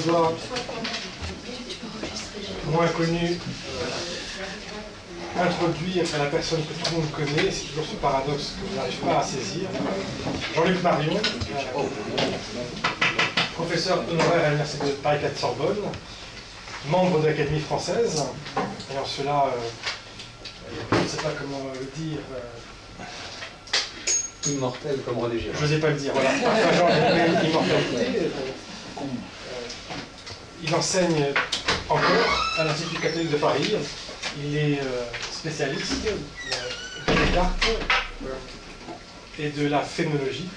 dois, moins connu, introduire la personne que tout le monde connaît. C'est toujours ce paradoxe que je n'arrive pas à saisir. Jean-Luc Marion, professeur honoraire à l'Université de Paris 4 Sorbonne, membre de l'Académie française, et en cela, je ne sais pas comment le dire. Immortel comme René Girard. Je n'osais pas le dire, voilà. Partageant l'immortalité. Il enseigne encore à l'Institut catholique de Paris. Il est spécialiste de Descartes et de la phénoménologie.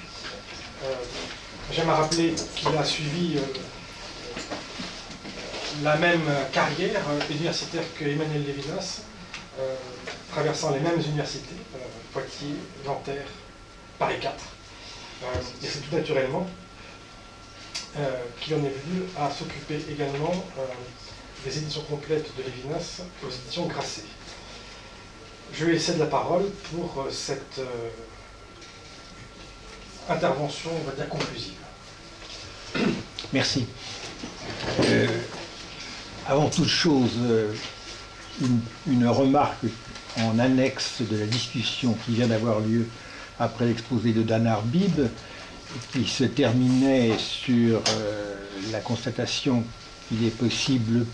J'aime à rappeler qu'il a suivi la même carrière universitaire que Emmanuel Levinas, traversant les mêmes universités, Poitiers, Nanterre, Paris 4. Et c'est tout naturellement qu'il en est venu à s'occuper également des éditions complètes de Levinas aux éditions Grasset. Je lui cède la parole pour cette intervention, on va dire, conclusive. Merci. Avant toute chose, une remarque en annexe de la discussion qui vient d'avoir lieu après l'exposé de Dan Arbib, qui se terminait sur la constatation qu'il est possible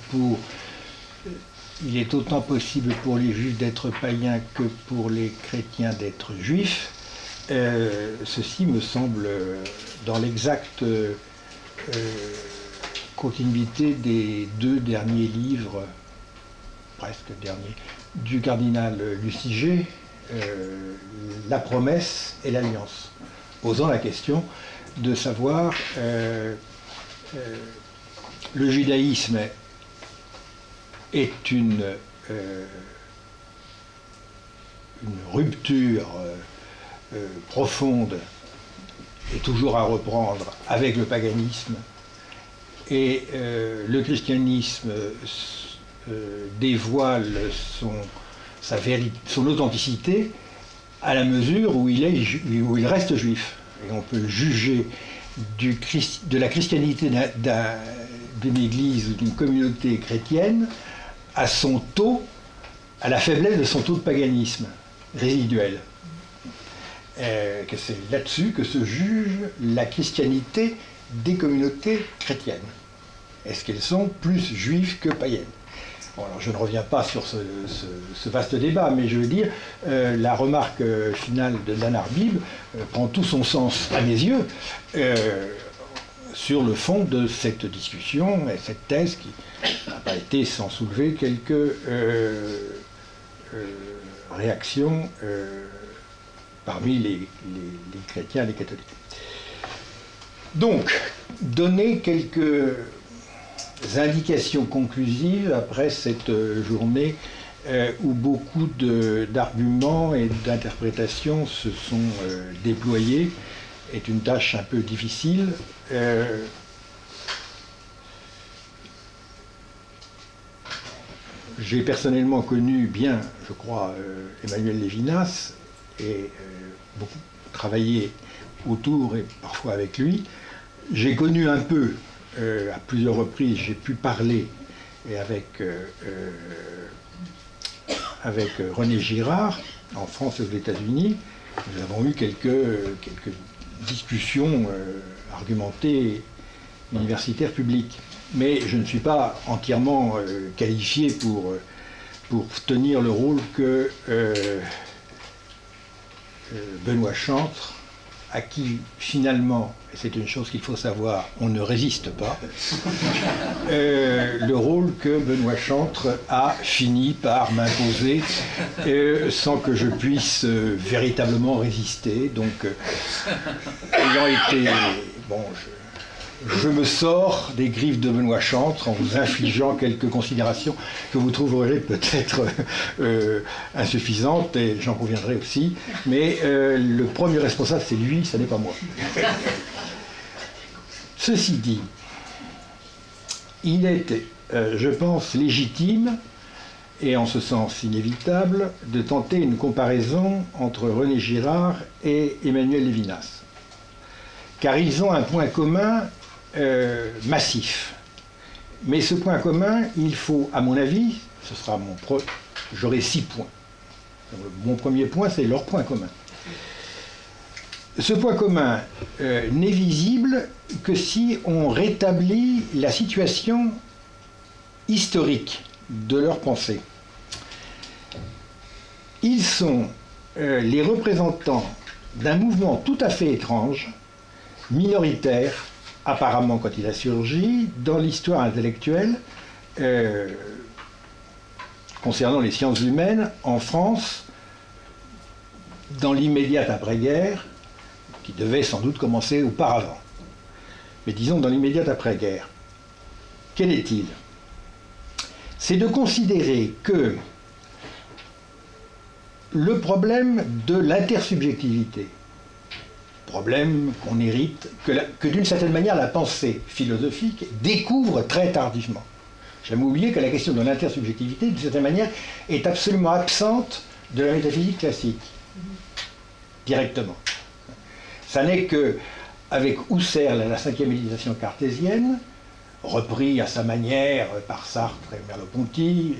il est autant possible pour les juifs d'être païens que pour les chrétiens d'être juifs. Ceci me semble dans l'exacte continuité des deux derniers livres, presque derniers, du cardinal Luciger, La promesse et l'alliance, posant la question de savoir le judaïsme est une rupture profonde et toujours à reprendre avec le paganisme, et le christianisme dévoile son authenticité à la mesure où il reste juif. Et on peut juger de la christianité d'une église ou d'une communauté chrétienne à la faiblesse de son taux de paganisme résiduel. Que c'est là-dessus que se juge la christianité des communautés chrétiennes. Est-ce qu'elles sont plus juives que païennes? Bon, alors je ne reviens pas sur ce vaste débat, mais je veux dire, la remarque finale de Dan Arbib prend tout son sens, à mes yeux, sur le fond de cette discussion et cette thèse qui n'a pas été sans soulever quelques réactions parmi les chrétiens et les catholiques. Donc, donner quelques indications conclusives après cette journée où beaucoup d'arguments et d'interprétations se sont déployés est une tâche un peu difficile. J'ai personnellement connu bien, je crois, Emmanuel Levinas et beaucoup travaillé autour et parfois avec lui. J'ai connu un peu, à plusieurs reprises, j'ai pu parler et avec René Girard, en France et aux États-Unis. Nous avons eu quelques discussions argumentées universitaires publiques. Mais je ne suis pas entièrement qualifié pour tenir le rôle que Benoît Chantre, à qui finalement, et c'est une chose qu'il faut savoir, on ne résiste pas, le rôle que Benoît Chantre a fini par m'imposer sans que je puisse véritablement résister. Donc, ayant été... Bon, je me sors des griffes de Benoît Chantre en vous infligeant quelques considérations que vous trouverez peut-être insuffisantes, et j'en conviendrai aussi, mais le premier responsable, c'est lui, ce n'est pas moi. Ceci dit, il est, je pense, légitime, et en ce sens inévitable, de tenter une comparaison entre René Girard et Emmanuel Levinas. Car ils ont un point commun massif. Mais ce point commun, il faut, à mon avis, ce sera j'aurai 6 points. Mon premier point, c'est leur point commun. Ce point commun n'est visible que si on rétablit la situation historique de leur pensée. Ils sont les représentants d'un mouvement tout à fait étrange, minoritaire, apparemment quand il a surgi, dans l'histoire intellectuelle concernant les sciences humaines en France, dans l'immédiate après-guerre, qui devait sans doute commencer auparavant. Mais disons dans l'immédiate après-guerre. Quel est-il? C'est de considérer que le problème de l'intersubjectivité, problème qu'on hérite, que d'une certaine manière la pensée philosophique découvre très tardivement. J'aime oublier que la question de l'intersubjectivité, d'une certaine manière, est absolument absente de la métaphysique classique, directement. Ça n'est qu'avec Husserl, la cinquième méditation cartésienne, repris à sa manière par Sartre et Merleau-Ponty,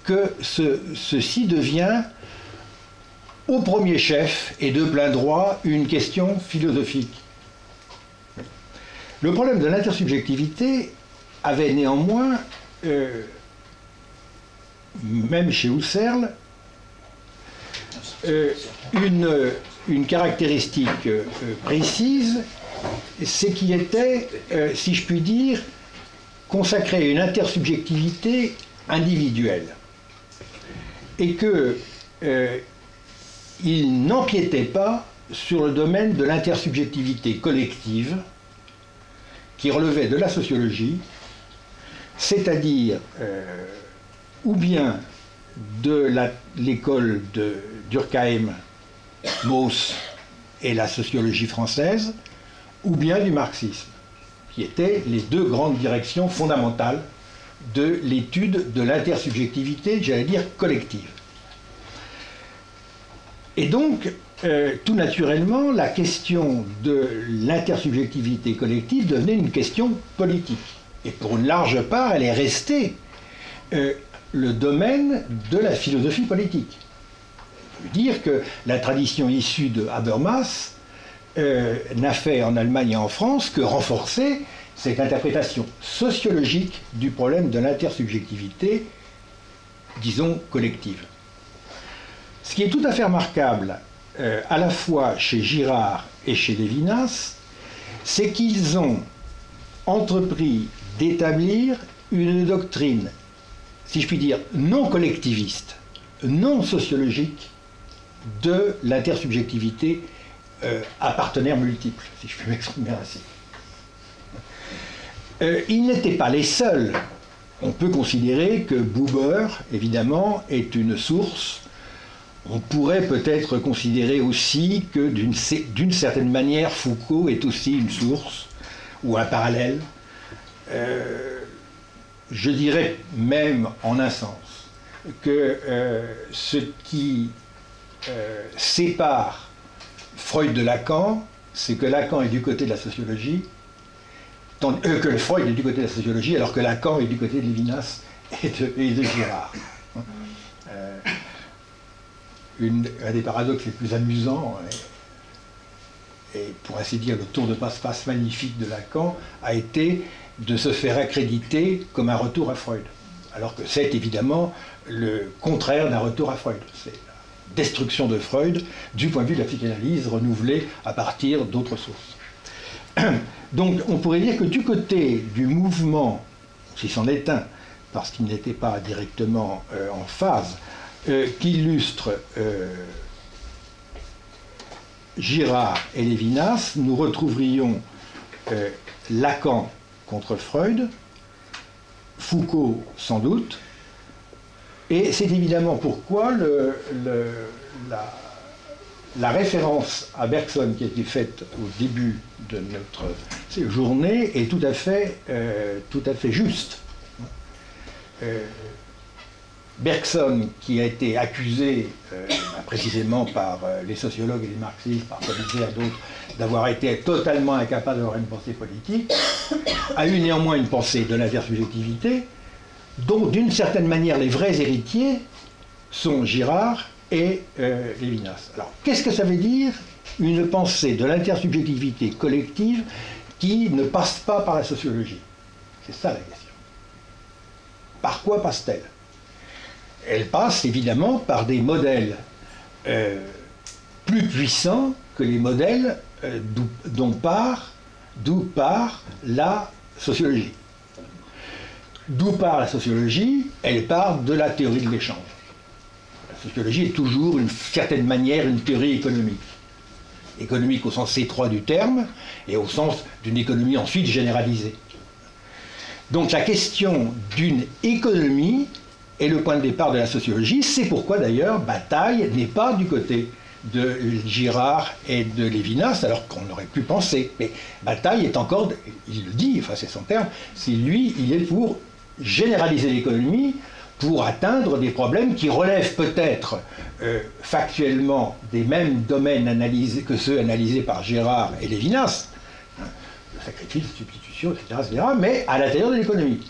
que ceci devient, au premier chef et de plein droit, une question philosophique. Le problème de l'intersubjectivité avait néanmoins, même chez Husserl, une caractéristique précise, c'est qu'il était, si je puis dire, consacré à une intersubjectivité individuelle. Et qu'il n'empiétait pas sur le domaine de l'intersubjectivité collective qui relevait de la sociologie, c'est-à-dire ou bien de l'école de Durkheim, Mauss et la sociologie française, ou bien du marxisme, qui étaient les deux grandes directions fondamentales de l'étude de l'intersubjectivité, j'allais dire collective. Et donc, tout naturellement, la question de l'intersubjectivité collective devenait une question politique. Et pour une large part, elle est restée le domaine de la philosophie politique. Je veux dire que la tradition issue de Habermas n'a fait en Allemagne et en France que renforcer cette interprétation sociologique du problème de l'intersubjectivité, disons, collective. Ce qui est tout à fait remarquable, à la fois chez Girard et chez Lévinas, c'est qu'ils ont entrepris d'établir une doctrine, si je puis dire, non collectiviste, non sociologique, de l'intersubjectivité à partenaires multiples, si je puis m'exprimer ainsi. Ils n'étaient pas les seuls. On peut considérer que Buber, évidemment, est une source. On pourrait peut-être considérer aussi que d'une certaine manière, Foucault est aussi une source, ou un parallèle. Je dirais même, en un sens, que ce qui sépare Freud de Lacan, c'est que Lacan est du côté de la sociologie, que Freud est du côté de la sociologie, alors que Lacan est du côté de Lévinas et de Girard. Un des paradoxes les plus amusants, et pour ainsi dire le tour de passe-passe magnifique de Lacan, a été de se faire accréditer comme un retour à Freud. Alors que c'est évidemment le contraire d'un retour à Freud. C'est la destruction de Freud du point de vue de la psychanalyse renouvelée à partir d'autres sources. Donc on pourrait dire que du côté du mouvement, si c'en est un, parce qu'il n'était pas directement en phase, qu'illustre Girard et Lévinas, nous retrouverions Lacan contre Freud, Foucault sans doute, et c'est évidemment pourquoi la référence à Bergson qui a été faite au début de notre journée est tout à fait juste. Bergson, qui a été accusé précisément par les sociologues et les marxistes, par Pulitzer et d'autres, d'avoir été totalement incapable d'avoir une pensée politique, a eu néanmoins une pensée de l'intersubjectivité, dont d'une certaine manière les vrais héritiers sont Girard et Lévinas. Alors, qu'est-ce que ça veut dire une pensée de l'intersubjectivité collective qui ne passe pas par la sociologie? C'est ça la question. Par quoi passe-t-elle? Elle passe évidemment par des modèles plus puissants que les modèles d'où part la sociologie. D'où part la sociologie? Elle part de la théorie de l'échange. La sociologie est toujours, d'une certaine manière, une théorie économique. Économique au sens étroit du terme, et au sens d'une économie ensuite généralisée. Donc la question d'une économie est le point de départ de la sociologie. C'est pourquoi d'ailleurs Bataille n'est pas du côté de Girard et de Lévinas, alors qu'on aurait pu penser. Mais Bataille est encore, il le dit, enfin c'est son terme, c'est lui, il est pour généraliser l'économie, pour atteindre des problèmes qui relèvent peut-être factuellement des mêmes domaines analysés que ceux analysés par Girard et Lévinas, hein, le sacrifice, la substitution, etc., mais à l'intérieur de l'économie.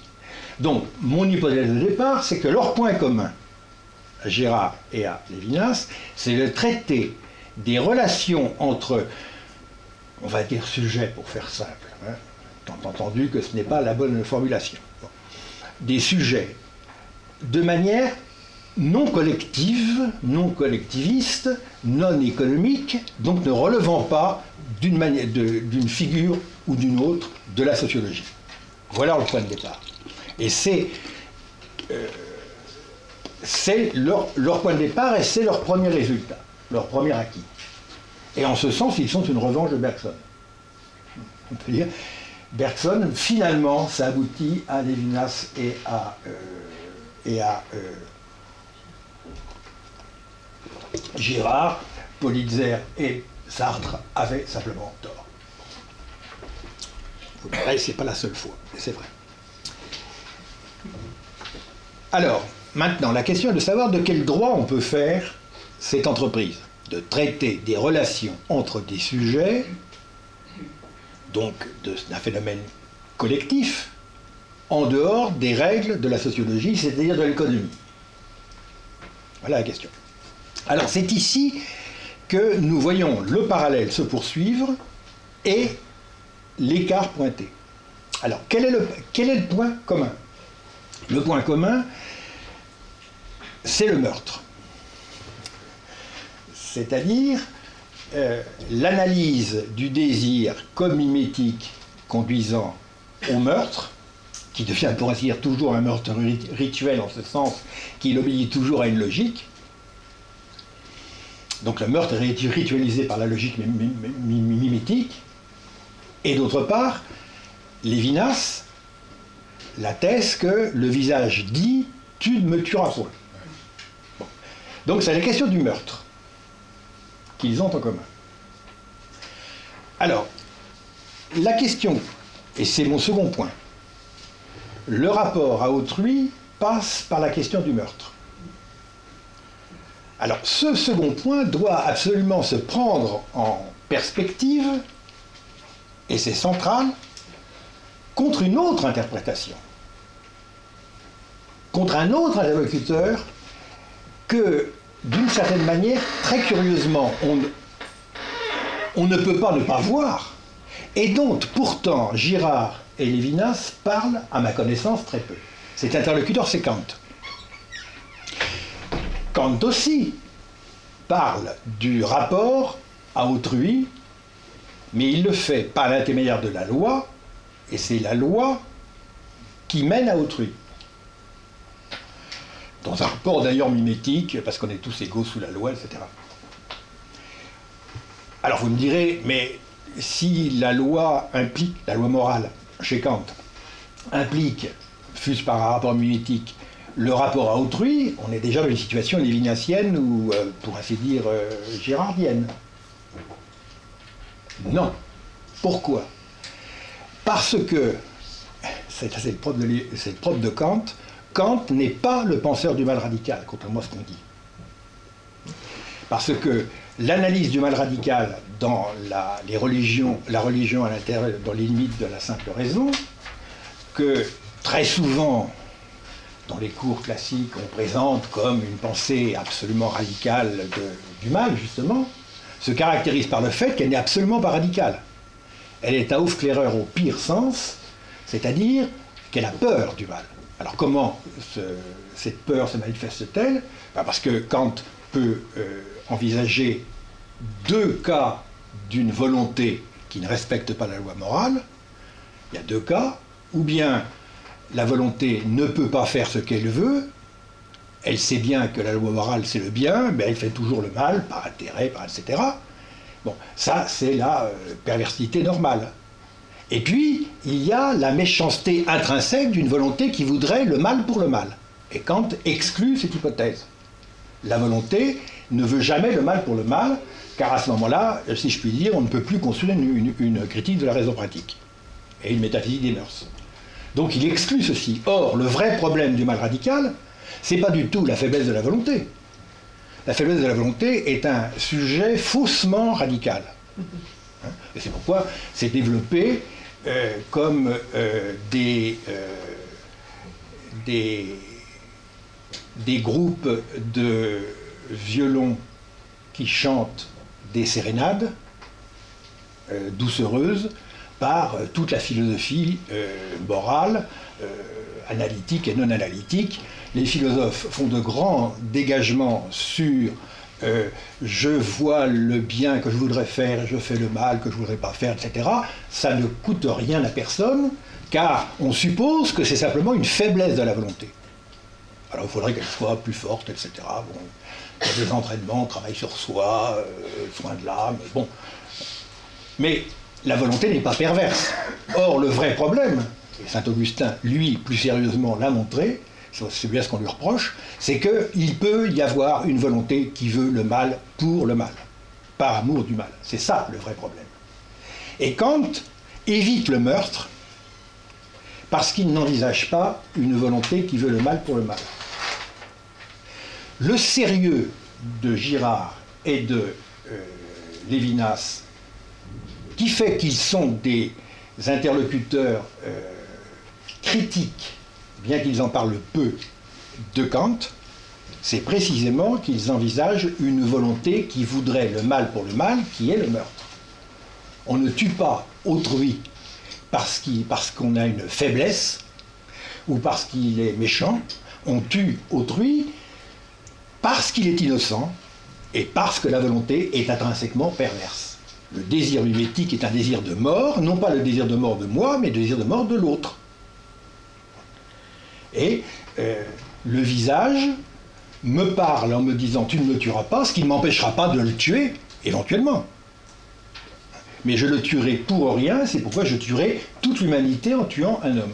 Donc, mon hypothèse de départ, c'est que leur point commun, à Girard et à Lévinas, c'est de traiter des relations entre, on va dire sujets pour faire simple, hein, tant entendu que ce n'est pas la bonne formulation, bon, des sujets de manière non collective, non collectiviste, non économique, donc ne relevant pas d'une figure ou d'une autre de la sociologie. Voilà le point de départ. Et c'est leur point de départ et c'est leur premier résultat, leur premier acquis. Et en ce sens, ils sont une revanche de Bergson. On peut dire, Bergson, finalement, ça aboutit à Lévinas et à Girard. Pulitzer et Sartre avaient simplement tort. Vous verrez, c'est pas la seule fois, mais c'est vrai. Alors, maintenant, la question est de savoir de quel droit on peut faire cette entreprise, de traiter des relations entre des sujets, donc d'un phénomène collectif, en dehors des règles de la sociologie, c'est-à-dire de l'économie. Voilà la question. Alors, c'est ici que nous voyons le parallèle se poursuivre et l'écart pointé. Alors, quel est le point commun? Le point commun, c'est le meurtre. C'est-à-dire l'analyse du désir comme mimétique conduisant au meurtre, qui devient pour ainsi dire toujours un meurtre rituel en ce sens qu'il obéit toujours à une logique. Donc le meurtre est ritualisé par la logique mimétique. Et d'autre part, Lévinas, la thèse que le visage dit « tu ne me tueras point ». Bon. Donc c'est la question du meurtre qu'ils ont en commun. Alors, la question, et c'est mon second point, le rapport à autrui passe par la question du meurtre. Alors, ce second point doit absolument se prendre en perspective, et c'est central, contre une autre interprétation, contre un autre interlocuteur que, d'une certaine manière, très curieusement, on ne peut pas ne pas voir, et dont pourtant Girard et Lévinas parlent, à ma connaissance, très peu. Cet interlocuteur, c'est Kant. Kant aussi parle du rapport à autrui, mais il le fait par l'intermédiaire de la loi, et c'est la loi qui mène à autrui. Dans un rapport d'ailleurs mimétique, parce qu'on est tous égaux sous la loi, etc. Alors vous me direz, mais si la loi implique, la loi morale, chez Kant, implique, fût-ce par un rapport mimétique, le rapport à autrui, on est déjà dans une situation lévinassienne ou, pour ainsi dire, girardienne. Non. Pourquoi? Parce que, c'est le propre de Kant, Kant n'est pas le penseur du mal radical, contrairement à ce qu'on dit. Parce que l'analyse du mal radical dans la religion à l'intérieur, dans les limites de la simple raison, que très souvent, dans les cours classiques, on présente comme une pensée absolument radicale du mal, justement, se caractérise par le fait qu'elle n'est absolument pas radicale. Elle est à Aufkläreur au pire sens, c'est-à-dire qu'elle a peur du mal. Alors comment cette peur se manifeste-t-elle? Parce que Kant peut envisager deux cas d'une volonté qui ne respecte pas la loi morale. Il y a deux cas, ou bien la volonté ne peut pas faire ce qu'elle veut, elle sait bien que la loi morale c'est le bien, mais elle fait toujours le mal, par intérêt, etc. Bon, ça c'est la perversité normale. Et puis, il y a la méchanceté intrinsèque d'une volonté qui voudrait le mal pour le mal. Et Kant exclut cette hypothèse. La volonté ne veut jamais le mal pour le mal, car à ce moment-là, si je puis dire, on ne peut plus construire une critique de la raison pratique et une métaphysique des mœurs. Donc il exclut ceci. Or, le vrai problème du mal radical, c'est pas du tout la faiblesse de la volonté. La faiblesse de la volonté est un sujet faussement radical. Et c'est pourquoi c'est développé comme des groupes de violons qui chantent des sérénades doucereuses par toute la philosophie morale, analytique et non analytique. Les philosophes font de grands dégagements sur je vois le bien que je voudrais faire et je fais le mal que je ne voudrais pas faire, etc. Ça ne coûte rien à personne, car on suppose que c'est simplement une faiblesse de la volonté. Alors il faudrait qu'elle soit plus forte, etc. Bon, il y a des entraînements, travail sur soi, soin de l'âme, bon. Mais la volonté n'est pas perverse. Or, le vrai problème, et saint Augustin, lui, plus sérieusement, l'a montré, c'est bien ce qu'on lui reproche, c'est qu'il peut y avoir une volonté qui veut le mal pour le mal, par amour du mal. C'est ça le vrai problème. Et Kant évite le meurtre parce qu'il n'envisage pas une volonté qui veut le mal pour le mal. Le sérieux de Girard et de Lévinas, qui fait qu'ils sont des interlocuteurs critiques, bien qu'ils en parlent peu, de Kant, c'est précisément qu'ils envisagent une volonté qui voudrait le mal pour le mal, qui est le meurtre. On ne tue pas autrui parce qu'on a une faiblesse ou parce qu'il est méchant, on tue autrui parce qu'il est innocent et parce que la volonté est intrinsèquement perverse. Le désir mimétique est un désir de mort, non pas le désir de mort de moi, mais le désir de mort de l'autre. Et le visage me parle en me disant « tu ne me tueras pas », ce qui ne m'empêchera pas de le tuer, éventuellement. Mais je le tuerai pour rien, c'est pourquoi je tuerai toute l'humanité en tuant un homme.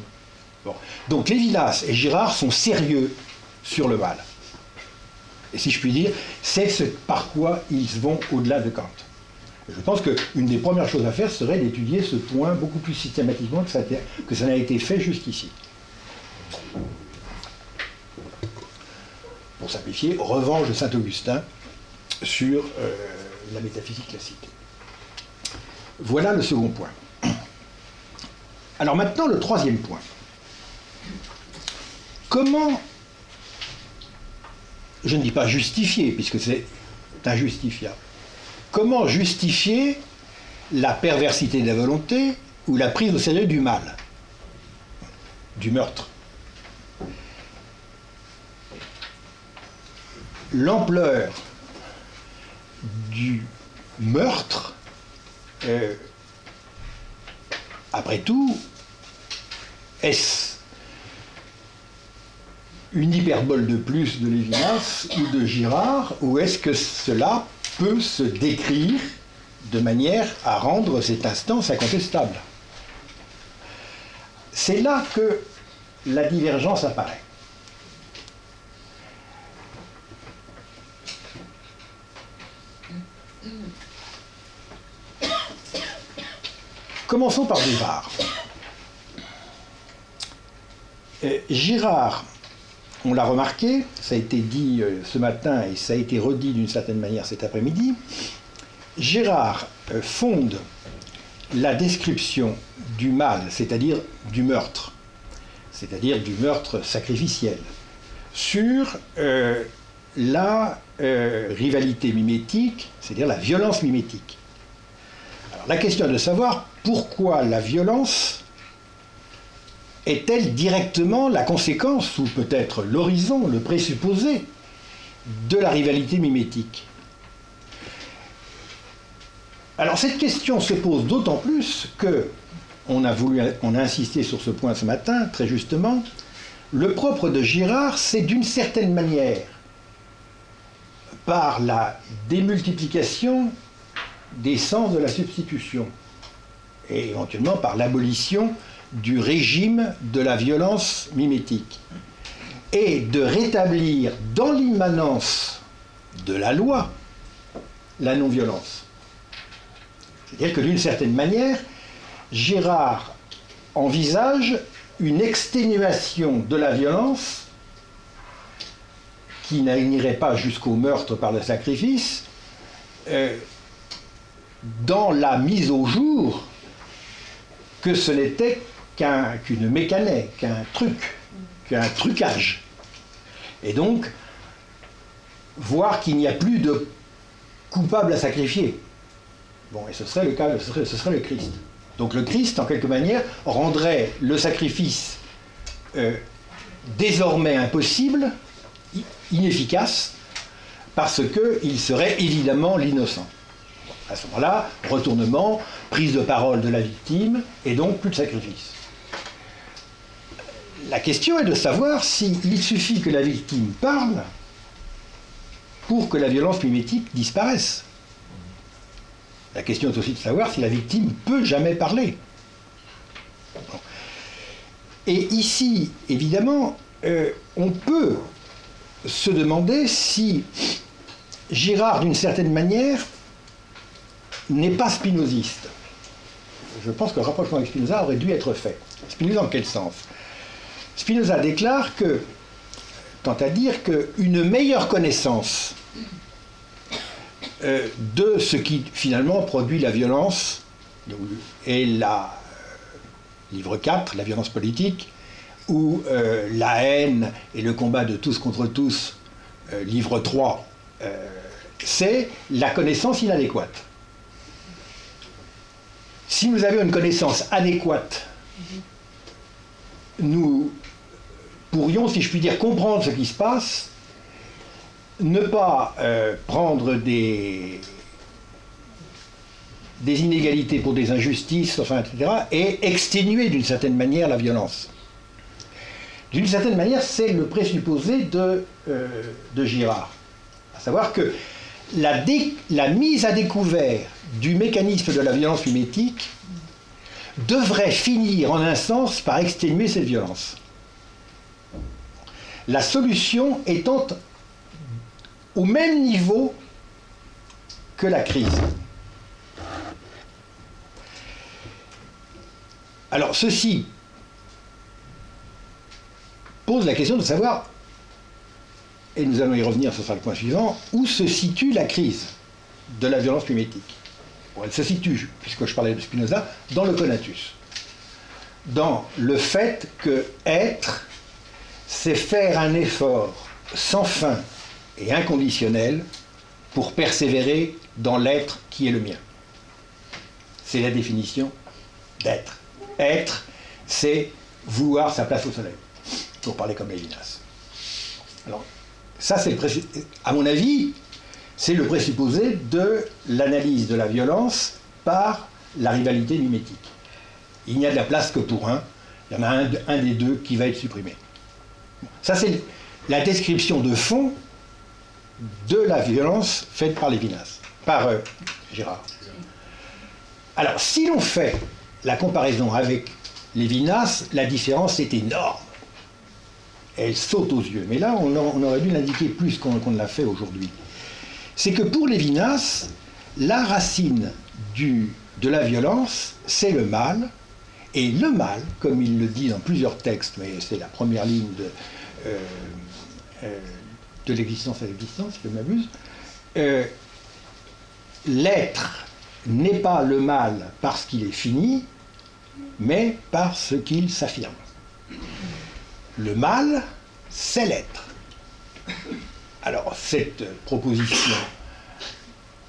Bon. Donc Lévinas et Girard sont sérieux sur le mal. Et si je puis dire, c'est ce par quoi ils vont au-delà de Kant. Je pense qu'une des premières choses à faire serait d'étudier ce point beaucoup plus systématiquement que ça n'a été fait jusqu'ici. Pour simplifier, revanche de Saint-Augustin sur la métaphysique classique. Voilà le second point. Alors maintenant, le troisième point. Comment, je ne dis pas justifier, puisque c'est injustifiable, comment justifier la perversité de la volonté ou la prise au sérieux du mal, du meurtre? L'ampleur du meurtre, après tout, est-ce une hyperbole de plus de Lévinas ou de Girard, ou est-ce que cela peut se décrire de manière à rendre cette instance incontestable? C'est là que la divergence apparaît. Commençons par Girard. Girard on l'a remarqué, ça a été dit ce matin et ça a été redit d'une certaine manière cet après-midi, Gérard fonde la description du mal, c'est-à-dire du meurtre sacrificiel, sur la rivalité mimétique, c'est-à-dire la violence mimétique. Alors, la question est de savoir pourquoi la violence est-elle directement la conséquence, ou peut-être l'horizon, le présupposé, de la rivalité mimétique. Alors cette question se pose d'autant plus que, on a insisté sur ce point ce matin, très justement, le propre de Girard, c'est d'une certaine manière, par la démultiplication des sens de la substitution, et éventuellement par l'abolition du régime de la violence mimétique, et de rétablir dans l'immanence de la loi la non-violence. C'est-à-dire que d'une certaine manière, Girard envisage une exténuation de la violence qui n'irait pas jusqu'au meurtre par le sacrifice, dans la mise au jour que ce n'était qu'une mécanique, qu'un trucage. Et donc, voir qu'il n'y a plus de coupable à sacrifier. Bon, et ce serait le cas, ce serait le Christ. Donc le Christ, en quelque manière, rendrait le sacrifice désormais impossible, inefficace, parce qu'il serait évidemment l'innocent. À ce moment-là, retournement, prise de parole de la victime, et donc plus de sacrifice. La question est de savoir s'il suffit que la victime parle pour que la violence mimétique disparaisse. La question est aussi de savoir si la victime peut jamais parler. Et ici, évidemment, on peut se demander si Girard, d'une certaine manière, n'est pas spinoziste. Je pense que le rapprochement avec Spinoza aurait dû être fait. Spinoza, dans quel sens? Spinoza déclare que, tend à dire qu'une meilleure connaissance de ce qui finalement produit la violence, et livre 4, la violence politique, ou la haine et le combat de tous contre tous, livre 3, c'est la connaissance inadéquate. Si nous avions une connaissance adéquate, nous pourrions, si je puis dire, comprendre ce qui se passe, ne pas prendre des inégalités pour des injustices, enfin, etc., et exténuer d'une certaine manière la violence. D'une certaine manière, c'est le présupposé de Girard. À savoir que la mise à découvert du mécanisme de la violence mimétique devrait finir en un sens par exténuer cette violence. La solution étant au même niveau que la crise. Alors, ceci pose la question de savoir, et nous allons y revenir, ce sera le point suivant, où se situe la crise de la violence mimétique. Bon, elle se situe, puisque je parlais de Spinoza, dans le conatus. Dans le fait que être, c'est faire un effort sans fin et inconditionnel pour persévérer dans l'être qui est le mien. C'est la définition d'être. Être, c'est vouloir sa place au soleil, pour parler comme Lévinas. Alors, ça, c'est à mon avis, c'est le présupposé de l'analyse de la violence par la rivalité mimétique. Il n'y a de la place que pour un, il y en a un des deux qui va être supprimé. Ça, c'est la description de fond de la violence faite par Lévinas, par Girard. Alors, si l'on fait la comparaison avec Lévinas, la différence est énorme. Elle saute aux yeux. Mais là, on aurait dû l'indiquer plus qu'on ne l'a fait aujourd'hui. C'est que pour Lévinas, la racine de la violence, c'est le mal. Et le mal, comme il le dit dans plusieurs textes, mais c'est la première ligne de l'existence à l'existence, si je m'abuse, l'être n'est pas le mal parce qu'il est fini, mais parce qu'il s'affirme. Le mal, c'est l'être. Alors, cette proposition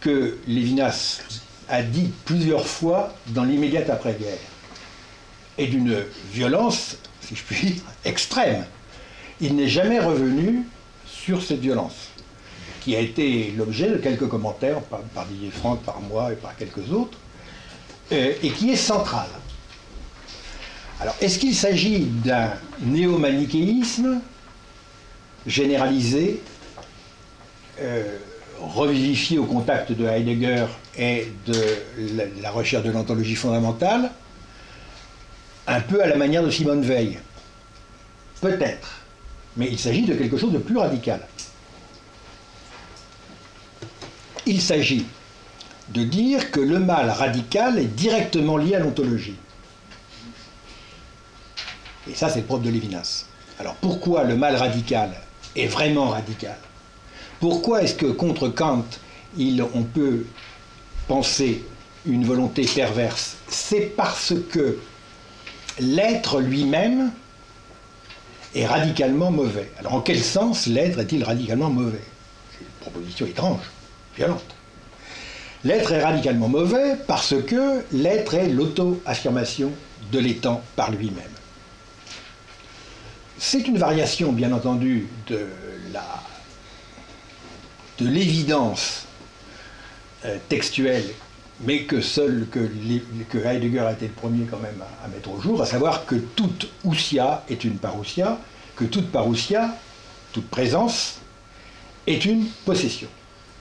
que Lévinas a dit plusieurs fois dans l'immédiate après-guerre est d'une violence, si je puis dire, extrême. Il n'est jamais revenu sur cette violence, qui a été l'objet de quelques commentaires par Didier Franck, par moi et par quelques autres, et qui est centrale. Alors, est-ce qu'il s'agit d'un néo-manichéisme généralisé, revivifié au contact de Heidegger et de la recherche de l'ontologie fondamentale, un peu à la manière de Simone Weil? Peut-être, mais il s'agit de quelque chose de plus radical. Il s'agit de dire que le mal radical est directement lié à l'ontologie. Et ça, c'est le propre de Lévinas. Alors pourquoi le mal radical est vraiment radical? Pourquoi est-ce que contre Kant, on peut penser une volonté perverse? C'est parce que l'être lui-même est radicalement mauvais. Alors en quel sens l'être est-il radicalement mauvais? C'est une proposition étrange, violente. L'être est radicalement mauvais parce que l'être est l'auto-affirmation de l'étant par lui-même. C'est une variation, bien entendu, de l'évidence textuelle, mais que Heidegger a été le premier quand même à mettre au jour, à savoir que toute ousia est une parousia, que toute parousia, toute présence, est une possession,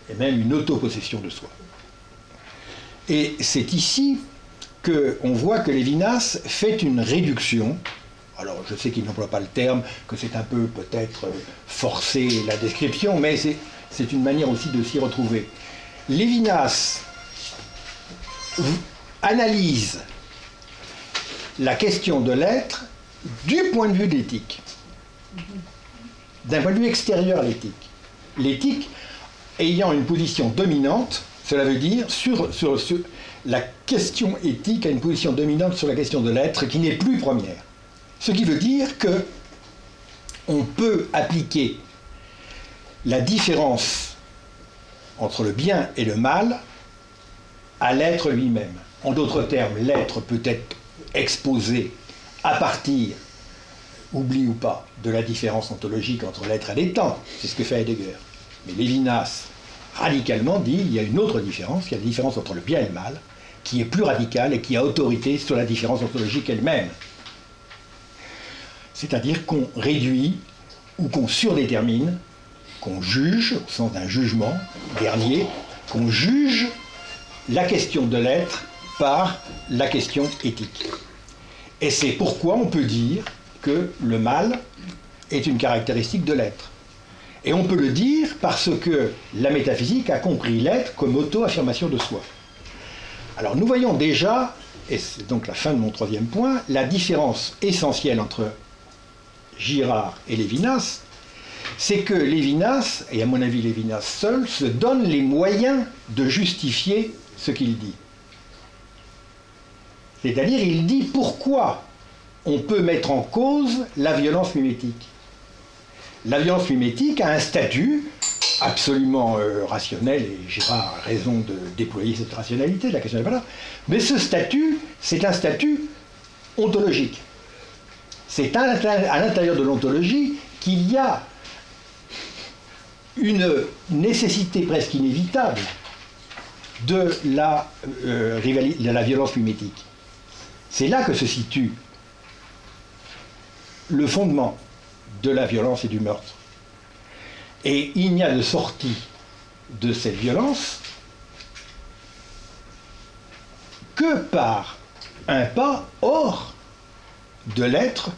et même une autopossession de soi. Et c'est ici qu'on voit que Lévinas fait une réduction. Alors, je sais qu'il n'emploie pas le terme, que c'est un peu peut-être forcer la description, mais c'est une manière aussi de s'y retrouver. Lévinas analyse la question de l'être du point de vue de l'éthique, d'un point de vue extérieur à l'éthique. L'éthique ayant une position dominante, cela veut dire sur la question éthique a une position dominante sur la question de l'être qui n'est plus première. Ce qui veut dire que on peut appliquer la différence entre le bien et le mal à l'être lui-même. En d'autres termes, l'être peut être exposé à partir, oublie ou pas, de la différence ontologique entre l'être et l'étant. C'est ce que fait Heidegger. Mais Lévinas, radicalement, dit il y a une autre différence, il y a la différence entre le bien et le mal, qui est plus radicale et qui a autorité sur la différence ontologique elle-même. C'est-à-dire qu'on réduit ou qu'on surdétermine, qu'on juge, au sens d'un jugement dernier, qu'on juge la question de l'être par la question éthique. Et c'est pourquoi on peut dire que le mal est une caractéristique de l'être. Et on peut le dire parce que la métaphysique a compris l'être comme auto-affirmation de soi. Alors nous voyons déjà, et c'est donc la fin de mon troisième point, la différence essentielle entre Girard et Lévinas, c'est que Lévinas, et à mon avis Lévinas seul, se donne les moyens de justifier ce qu'il dit. C'est-à-dire, il dit pourquoi on peut mettre en cause la violence mimétique. La violence mimétique a un statut absolument rationnel, et Girard a raison de déployer cette rationalité, la question n'est pas là, mais ce statut, c'est un statut ontologique. C'est à l'intérieur de l'ontologie qu'il y a une nécessité presque inévitable de la violence mimétique. C'est là que se situe le fondement de la violence et du meurtre. Et il n'y a de sortie de cette violence que par un pas hors de l'être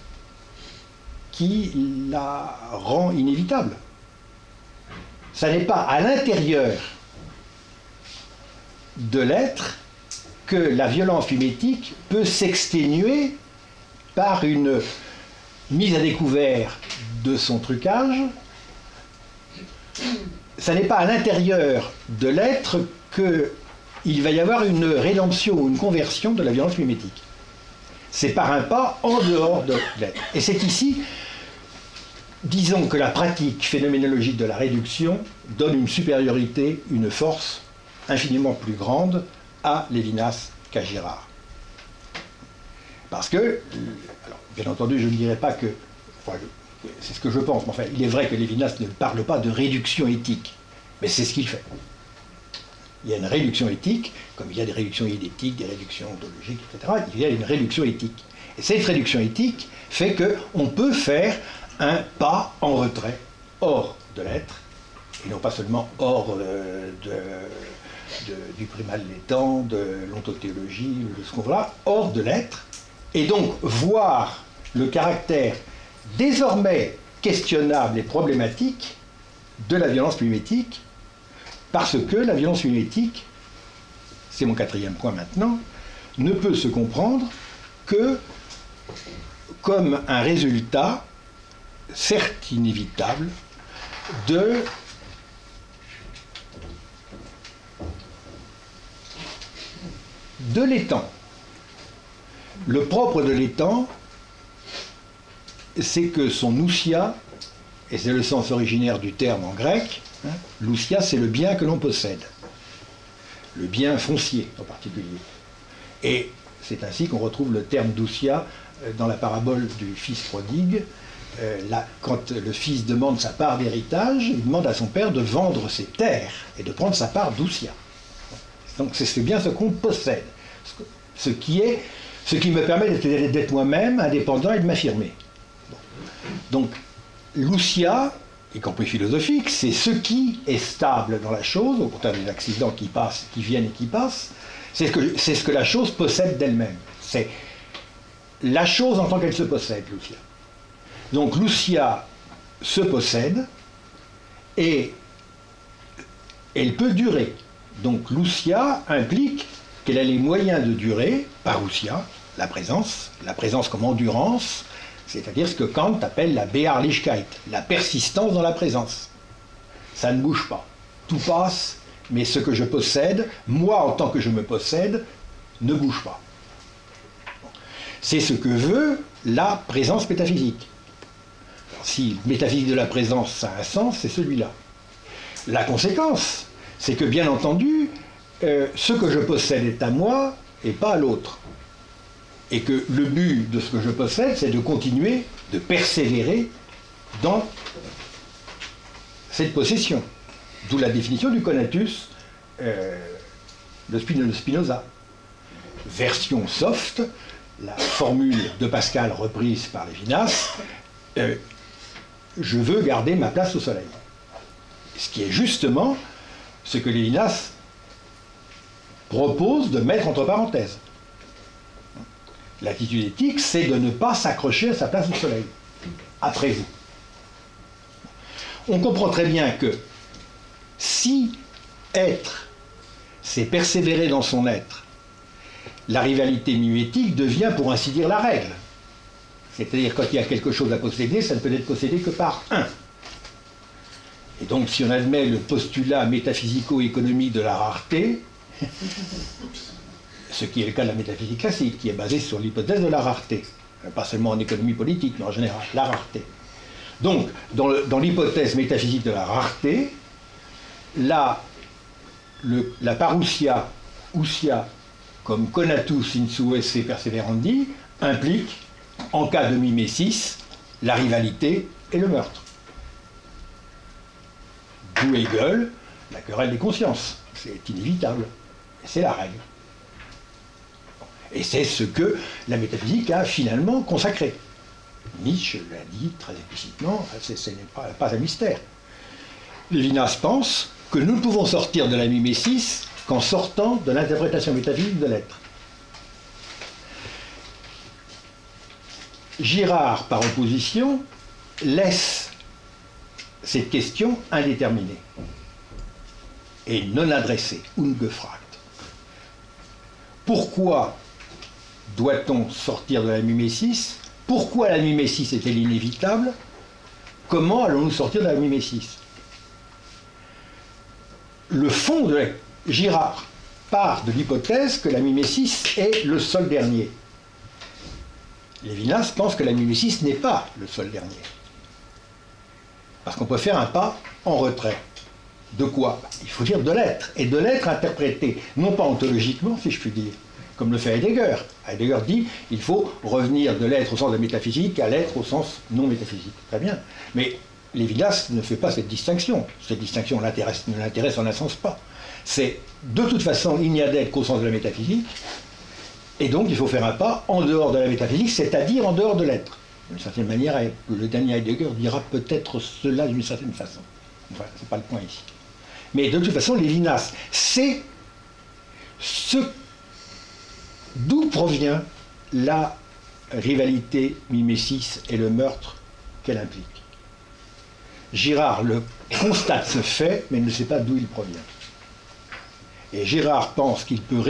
qui la rend inévitable. Ça n'est pas à l'intérieur de l'être que la violence mimétique peut s'exténuer par une mise à découvert de son trucage, ça n'est pas à l'intérieur de l'être qu'il va y avoir une rédemption ou une conversion de la violence mimétique. C'est par un pas en dehors de l'être. Et c'est ici, disons que la pratique phénoménologique de la réduction donne une supériorité, une force infiniment plus grande à Lévinas qu'à Girard. Parce que, alors, bien entendu, je ne dirais pas que, enfin, c'est ce que je pense, mais enfin, il est vrai que Lévinas ne parle pas de réduction éthique, mais c'est ce qu'il fait. Il y a une réduction éthique, comme il y a des réductions idétiques, des réductions ontologiques, etc. Il y a une réduction éthique. Et cette réduction éthique fait qu'on peut faire un pas en retrait, hors de l'être, et non pas seulement hors du primal des temps, de l'ontothéologie, de ce qu'on voit, hors de l'être, et donc voir le caractère désormais questionnable et problématique de la violence mimétique, parce que la violence mimétique, c'est mon quatrième point maintenant, ne peut se comprendre que comme un résultat, certes inévitable, de l'étang. Le propre de l'étang, c'est que son ousia, et c'est le sens originaire du terme en grec, l'ousia, c'est le bien que l'on possède, le bien foncier en particulier. Et c'est ainsi qu'on retrouve le terme d'ousia dans la parabole du fils prodigue. Quand le fils demande sa part d'héritage, il demande à son père de vendre ses terres et de prendre sa part d'ousia. Donc c'est bien ce qu'on possède, ce qui me permet d'être moi-même indépendant et de m'affirmer. Bon. Donc l'ousia, y compris philosophique, c'est ce qui est stable dans la chose, au contraire des accidents qui passent, qui viennent et qui passent, c'est ce que la chose possède d'elle-même. C'est la chose en tant qu'elle se possède, l'ousia. Donc l'ousia se possède et elle peut durer. Donc l'ousia implique qu'elle a les moyens de durer par ousia, la présence comme endurance, c'est-à-dire ce que Kant appelle la Beharrlichkeit, la persistance dans la présence. Ça ne bouge pas. Tout passe, mais ce que je possède, moi en tant que je me possède, ne bouge pas. C'est ce que veut la présence métaphysique. Alors, si métaphysique de la présence, ça a un sens, c'est celui-là. La conséquence, c'est que bien entendu, ce que je possède est à moi et pas à l'autre. Et que le but de ce que je possède, c'est de continuer, de persévérer dans cette possession. D'où la définition du conatus de Spinoza. Version soft, la formule de Pascal reprise par Lévinas, je veux garder ma place au soleil. Ce qui est justement ce que Lévinas propose de mettre entre parenthèses. L'attitude éthique, c'est de ne pas s'accrocher à sa place au soleil, après vous. On comprend très bien que si être, c'est persévérer dans son être, la rivalité mimétique devient, pour ainsi dire, la règle. C'est-à-dire, quand il y a quelque chose à posséder, ça ne peut être possédé que par un. Et donc, si on admet le postulat métaphysico-économique de la rareté, ce qui est le cas de la métaphysique classique, qui est basée sur l'hypothèse de la rareté, pas seulement en économie politique, mais en général, la rareté. Donc, dans l'hypothèse métaphysique de la rareté, la parousia, ousia, comme conatus in sue esse perseverandi, implique, en cas de mimésis, la rivalité et le meurtre. D'où Hegel, la querelle des consciences. C'est inévitable. Et c'est la règle. Et c'est ce que la métaphysique a finalement consacré. Nietzsche l'a dit très explicitement, ce n'est pas un mystère. Lévinas pense que nous ne pouvons sortir de la mimésis qu'en sortant de l'interprétation métaphysique de l'être. Girard, par opposition, laisse cette question indéterminée et non adressée, ungefragt. Pourquoi doit-on sortir de la mimésis? Pourquoi la mimésis est-elle inévitable? Comment allons-nous sortir de la mimésis? Le fond de Girard part de l'hypothèse que la mimésis est le seul dernier. Lévinas pense que la mimésis n'est pas le seul dernier. Parce qu'on peut faire un pas en retrait. De quoi? Il faut dire de l'être. Et de l'être interprété, non pas ontologiquement, si je puis dire, comme le fait Heidegger. Heidegger dit il faut revenir de l'être au sens de la métaphysique à l'être au sens non métaphysique. Très bien. Mais Lévinas ne fait pas cette distinction. Cette distinction ne l'intéresse en un sens pas. C'est de toute façon, il n'y a d'être qu'au sens de la métaphysique. Et donc il faut faire un pas en dehors de la métaphysique, c'est-à-dire en dehors de l'être. D'une certaine manière, le dernier Heidegger dira peut-être cela d'une certaine façon. Enfin, ce n'est pas le point ici. Mais de toute façon, Lévinas sait d'où provient la rivalité mimésis et le meurtre qu'elle implique. Girard constate ce fait, mais ne sait pas d'où il provient. Et Girard pense qu'il peut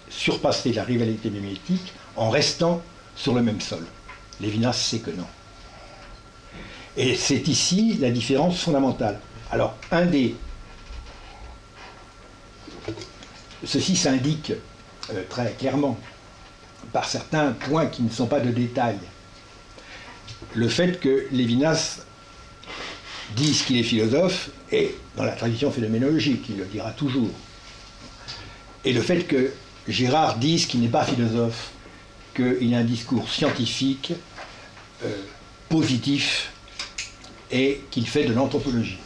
surpasser la rivalité mimétique en restant sur le même sol. Lévinas sait que non. Et c'est ici la différence fondamentale. Alors, ceci s'indique très clairement par certains points qui ne sont pas de détail. Le fait que Lévinas dise qu'il est philosophe est dans la tradition phénoménologique, il le dira toujours. Et le fait que Girard dise qu'il n'est pas philosophe, qu'il a un discours scientifique, positif, et qu'il fait de l'anthropologie.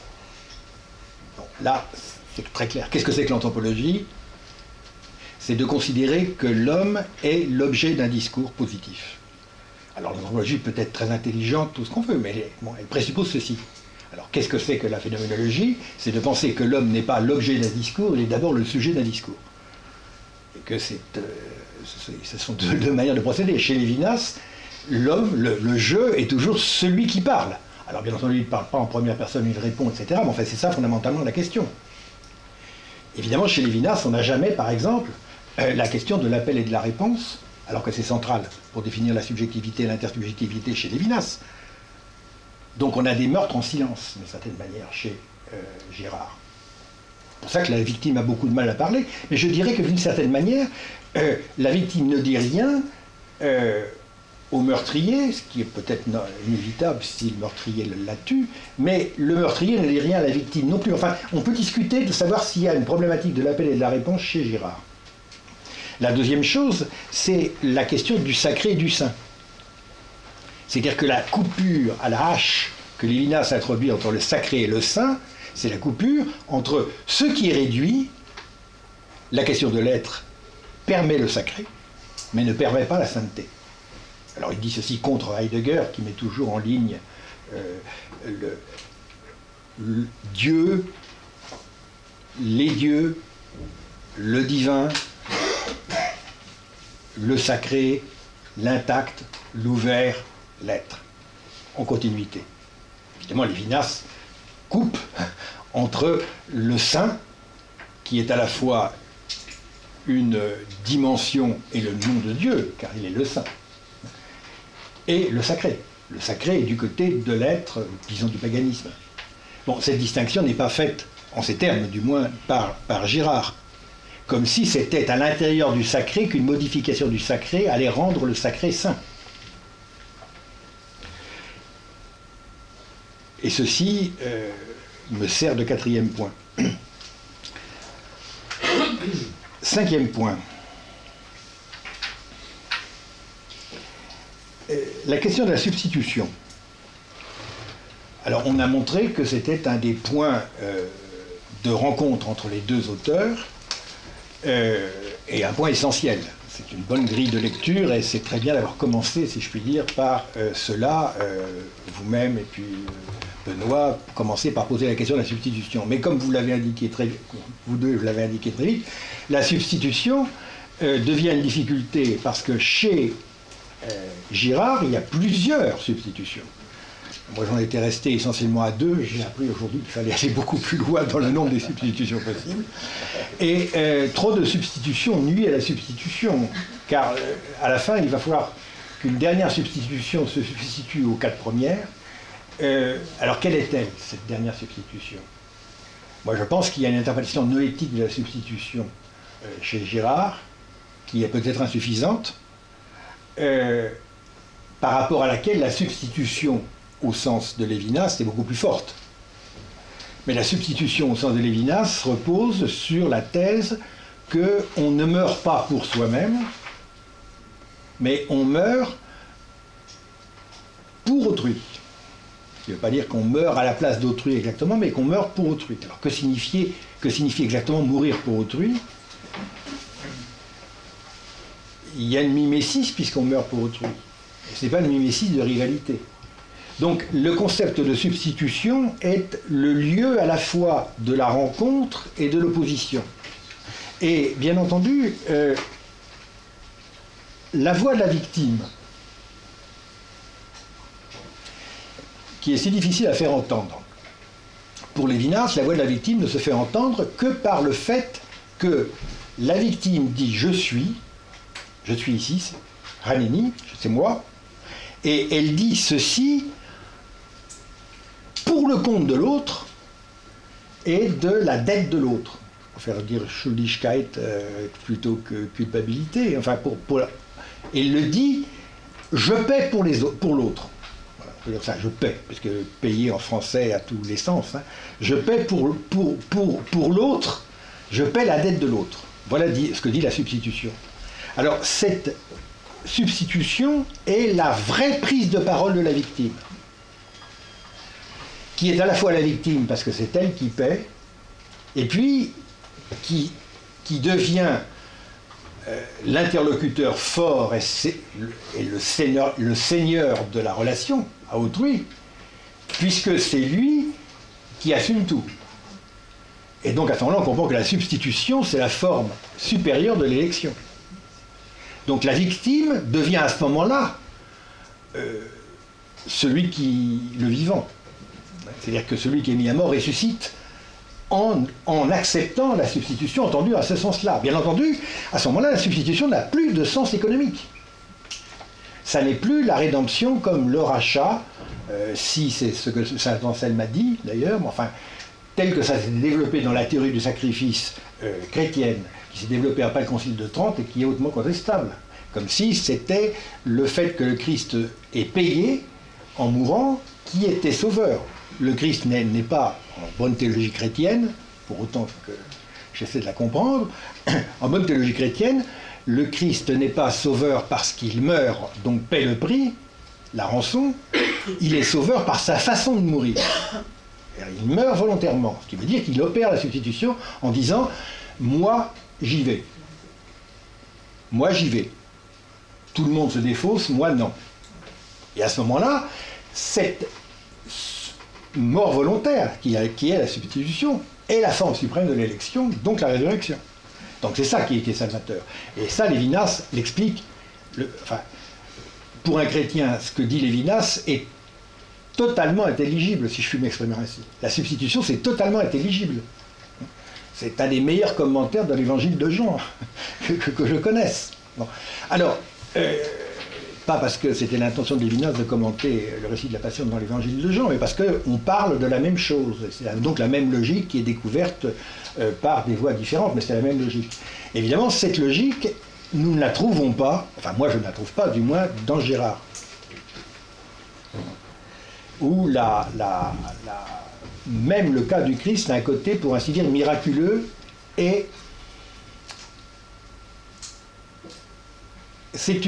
Bon, là, c'est très clair. Qu'est-ce que c'est que l'anthropologie? C'est de considérer que l'homme est l'objet d'un discours positif. Alors l'anthropologie peut être très intelligente, tout ce qu'on veut, mais elle présuppose ceci. Alors qu'est-ce que c'est que la phénoménologie? C'est de penser que l'homme n'est pas l'objet d'un discours, il est d'abord le sujet d'un discours. Et que ce sont deux manières de procéder. Chez Lévinas, l'homme, le je, est toujours celui qui parle. Alors bien entendu, il ne parle pas en première personne, il répond, etc. Mais enfin, c'est ça fondamentalement la question. Évidemment, chez Lévinas, on n'a jamais, par exemple, la question de l'appel et de la réponse, alors que c'est central pour définir la subjectivité et l'intersubjectivité chez Lévinas. Donc on a des meurtres en silence, d'une certaine manière, chez Girard. C'est pour ça que la victime a beaucoup de mal à parler, mais je dirais que d'une certaine manière, la victime ne dit rien au meurtrier, ce qui est peut-être inévitable si le meurtrier la tue, mais le meurtrier ne dit rien à la victime non plus. Enfin, on peut discuter de savoir s'il y a une problématique de l'appel et de la réponse chez Girard. La deuxième chose, c'est la question du sacré et du saint. C'est-à-dire que la coupure à la hache que Lévinas introduit entre le sacré et le saint, c'est la coupure entre ce qui est réduit, la question de l'être permet le sacré, mais ne permet pas la sainteté. Alors il dit ceci contre Heidegger, qui met toujours en ligne Dieu, les dieux, le divin, le sacré, l'intact, l'ouvert, l'être, en continuité. Évidemment, Lévinas coupe entre le saint, qui est à la fois une dimension et le nom de Dieu, car il est le saint, et le sacré. Le sacré est du côté de l'être, disons, du paganisme. Bon, cette distinction n'est pas faite, en ces termes du moins, par Girard, comme si c'était à l'intérieur du sacré qu'une modification du sacré allait rendre le sacré saint. Et ceci me sert de quatrième point. Cinquième point. La question de la substitution. Alors, on a montré que c'était un des points de rencontre entre les deux auteurs et un point essentiel. C'est une bonne grille de lecture et c'est très bien d'avoir commencé, si je puis dire, par cela, vous-même et puis Benoît, commencez par poser la question de la substitution. Mais comme vous l'avez indiqué vous deux l'avez indiqué très vite, la substitution devient une difficulté parce que chez Girard, il y a plusieurs substitutions. Moi, j'en étais resté essentiellement à deux. J'ai appris aujourd'hui qu'il fallait aller beaucoup plus loin dans le nombre des substitutions possibles. Et trop de substitutions nuit à la substitution, car à la fin, il va falloir qu'une dernière substitution se substitue aux 4 premières. Alors quelle est-elle, cette dernière substitution? Moi je pense qu'il y a une interprétation noétique de la substitution chez Girard, qui est peut-être insuffisante, par rapport à laquelle la substitution au sens de Lévinas est beaucoup plus forte. Mais la substitution au sens de Lévinas repose sur la thèse qu'on ne meurt pas pour soi-même, mais on meurt pour autrui. Ce qui ne veut pas dire qu'on meurt à la place d'autrui exactement, mais qu'on meurt pour autrui. Alors que signifie exactement mourir pour autrui? Il y a une mimésis puisqu'on meurt pour autrui. Ce n'est pas une mimésis de rivalité. Donc le concept de substitution est le lieu à la fois de la rencontre et de l'opposition. Et bien entendu, la voix de la victime, qui est si difficile à faire entendre. Pour Lévinas, la voix de la victime ne se fait entendre que par le fait que la victime dit « je suis ici, c'est Raneni, c'est moi », et elle dit ceci pour le compte de l'autre et de la dette de l'autre. On va faire dire Schuldigkeit plutôt que culpabilité. Enfin, elle le dit « je paie pour l'autre ». Je veux dire ça, je paie, parce que payer en français a tous les sens. Hein. Je paie pour l'autre, je paie la dette de l'autre. Voilà ce que dit la substitution. Alors, cette substitution est la vraie prise de parole de la victime, qui est à la fois la victime parce que c'est elle qui paie, et puis qui devient l'interlocuteur fort et le seigneur de la relation à autrui, puisque c'est lui qui assume tout. Et donc à ce moment-là, on comprend que la substitution, c'est la forme supérieure de l'élection. Donc la victime devient à ce moment-là le vivant. C'est-à-dire que celui qui est mis à mort ressuscite en acceptant la substitution entendue à ce sens-là. Bien entendu, à ce moment-là, la substitution n'a plus de sens économique. Ça n'est plus la rédemption comme le rachat, si c'est ce que saint Anselme a dit d'ailleurs, mais enfin, tel que ça s'est développé dans la théorie du sacrifice chrétienne, qui s'est développée après le Concile de Trente et qui est hautement contestable. Comme si c'était le fait que le Christ ait payé en mourant qui était sauveur. Le Christ n'est pas, en bonne théologie chrétienne, pour autant que j'essaie de la comprendre, en bonne théologie chrétienne, le Christ n'est pas sauveur parce qu'il meurt, donc paie le prix, la rançon, il est sauveur par sa façon de mourir. Il meurt volontairement, ce qui veut dire qu'il opère la substitution en disant « moi, j'y vais. Moi, j'y vais. Tout le monde se défausse, moi, non. » Et à ce moment-là, cette mort volontaire, qui est la substitution, est la forme suprême de l'élection, donc la résurrection. Donc c'est ça qui est salvateur. Et ça, Lévinas l'explique. Pour un chrétien, ce que dit Lévinas est totalement intelligible, si je puis m'exprimer ainsi. La substitution, c'est totalement intelligible. C'est un des meilleurs commentaires de l'évangile de Jean que je connaisse. Bon. Alors, pas parce que c'était l'intention de Lévinas de commenter le récit de la Passion dans l'évangile de Jean, mais parce qu'on parle de la même chose. C'est donc la même logique qui est découverte par des voies différentes, mais c'est la même logique. Évidemment, cette logique, nous ne la trouvons pas, enfin moi je ne la trouve pas, du moins dans Girard. Où même le cas du Christ a un côté, pour ainsi dire, miraculeux, et c'est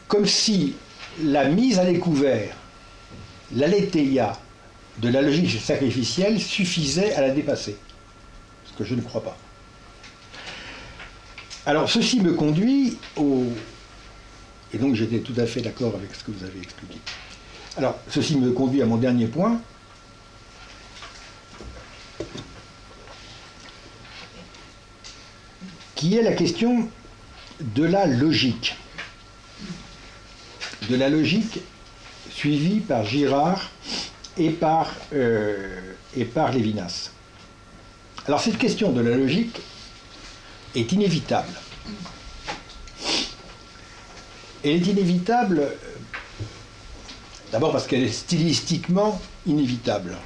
comme si la mise à découvert, l'aletheia de la logique sacrificielle suffisait à la dépasser. Ce que je ne crois pas. Alors ceci me conduit et donc j'étais tout à fait d'accord avec ce que vous avez expliqué. Alors ceci me conduit à mon dernier point. Qui est la question de la logique. De la logique suivie par Girard et par Lévinas. Alors cette question de la logique est inévitable. Elle est inévitable, d'abord parce qu'elle est stylistiquement inévitable.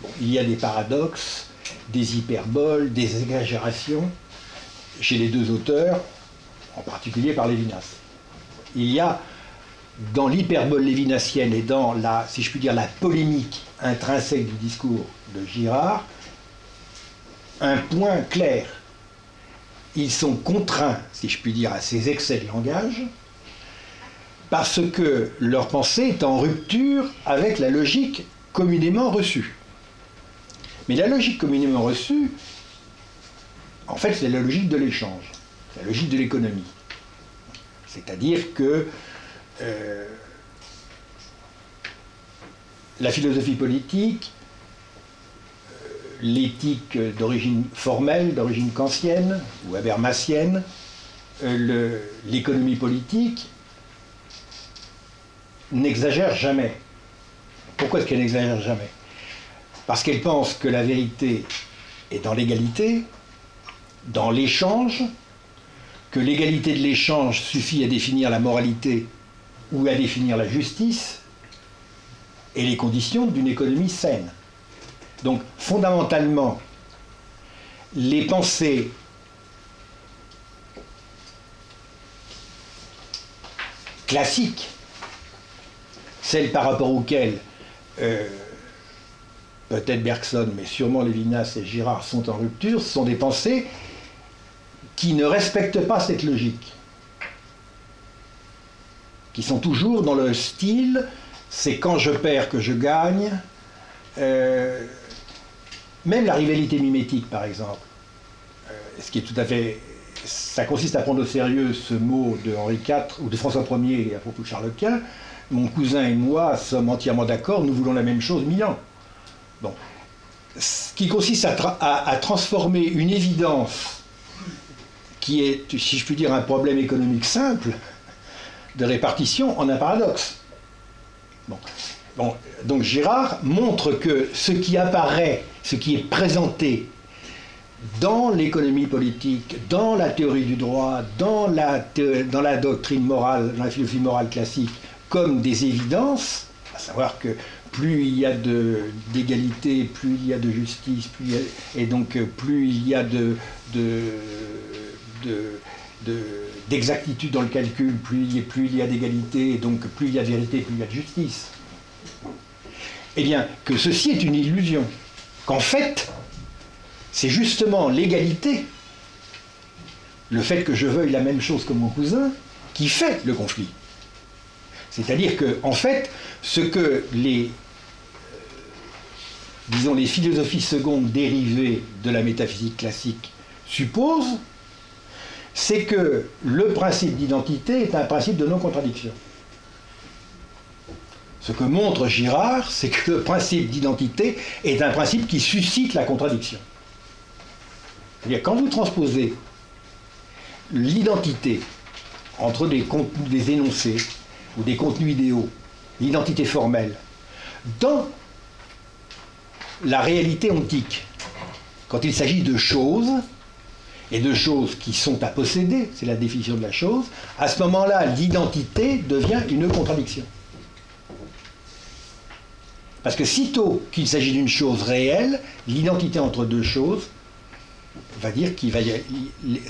Bon, il y a des paradoxes, des hyperboles, des exagérations chez les deux auteurs, en particulier par Lévinas. Il y a dans l'hyperbole lévinassienne et dans la, si je puis dire, la polémique intrinsèque du discours de Girard, un point clair. Ils sont contraints, si je puis dire, à ces excès de langage, parce que leur pensée est en rupture avec la logique communément reçue. Mais la logique communément reçue, en fait, c'est la logique de l'échange, la logique de l'économie. C'est-à-dire que la philosophie politique, l'éthique d'origine formelle, d'origine kantienne ou habermasienne, l'économie politique n'exagère jamais. Pourquoi est-ce qu'elle n'exagère jamais? Parce qu'elle pense que la vérité est dans l'égalité, dans l'échange, que l'égalité de l'échange suffit à définir la moralité ou à définir la justice et les conditions d'une économie saine. Donc, fondamentalement, les pensées classiques, celles par rapport auxquelles peut-être Bergson, mais sûrement Lévinas et Girard sont en rupture, ce sont des pensées qui ne respectent pas cette logique, qui sont toujours dans le style « c'est quand je perds que je gagne », même la rivalité mimétique, par exemple, ce qui est tout à fait... Ça consiste à prendre au sérieux ce mot de Henri IV ou de François Ier à propos de Charles Quint. Mon cousin et moi sommes entièrement d'accord, nous voulons la même chose 1000 ans. Bon. Ce qui consiste à transformer une évidence qui est, si je puis dire, un problème économique simple de répartition en un paradoxe. Bon. Bon, donc Girard montre que ce qui apparaît, ce qui est présenté dans l'économie politique, dans la théorie du droit, dans la doctrine morale, dans la philosophie morale classique, comme des évidences, à savoir que plus il y a d'égalité, plus il y a de justice, et donc plus il y a d'exactitude dans le calcul, plus il y a d'égalité, et donc plus il y a de vérité, plus il y a de justice. Eh bien, que ceci est une illusion, qu'en fait, c'est justement l'égalité, le fait que je veuille la même chose que mon cousin, qui fait le conflit. C'est-à-dire que, en fait, ce que les philosophies secondes dérivées de la métaphysique classique supposent, c'est que le principe d'identité est un principe de non-contradiction. Ce que montre Girard, c'est que le principe d'identité est un principe qui suscite la contradiction. C'est-à-dire, quand vous transposez l'identité entre des énoncés ou des contenus idéaux, l'identité formelle, dans la réalité ontique, quand il s'agit de choses, et de choses qui sont à posséder, c'est la définition de la chose, à ce moment-là, l'identité devient une contradiction. Parce que sitôt qu'il s'agit d'une chose réelle, l'identité entre deux choses va dire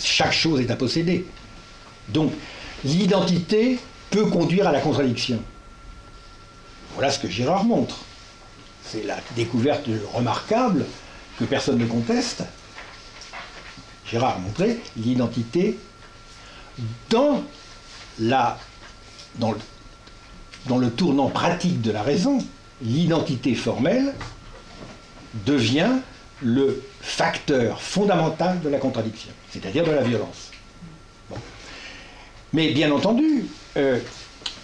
chaque chose est à posséder. Donc, l'identité peut conduire à la contradiction. Voilà ce que Girard montre. C'est la découverte remarquable que personne ne conteste. Girard a montré l'identité dans le tournant pratique de la raison. L'identité formelle devient le facteur fondamental de la contradiction, c'est-à-dire de la violence. Bon. Mais bien entendu,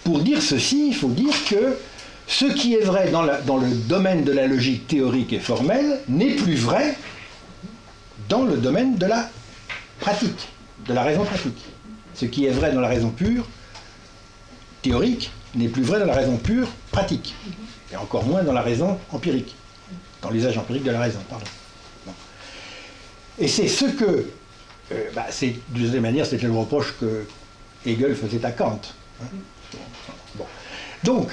pour dire ceci, il faut dire que ce qui est vrai dans le domaine de la logique théorique et formelle n'est plus vrai dans le domaine de la pratique, de la raison pratique. Ce qui est vrai dans la raison pure, théorique, n'est plus vrai dans la raison pure, pratique. Et encore moins dans la raison empirique, dans l'usage empirique de la raison, pardon. Bon. Et c'est ce que, d'une certaine manière, c'était le reproche que Hegel faisait à Kant. Bon. Donc,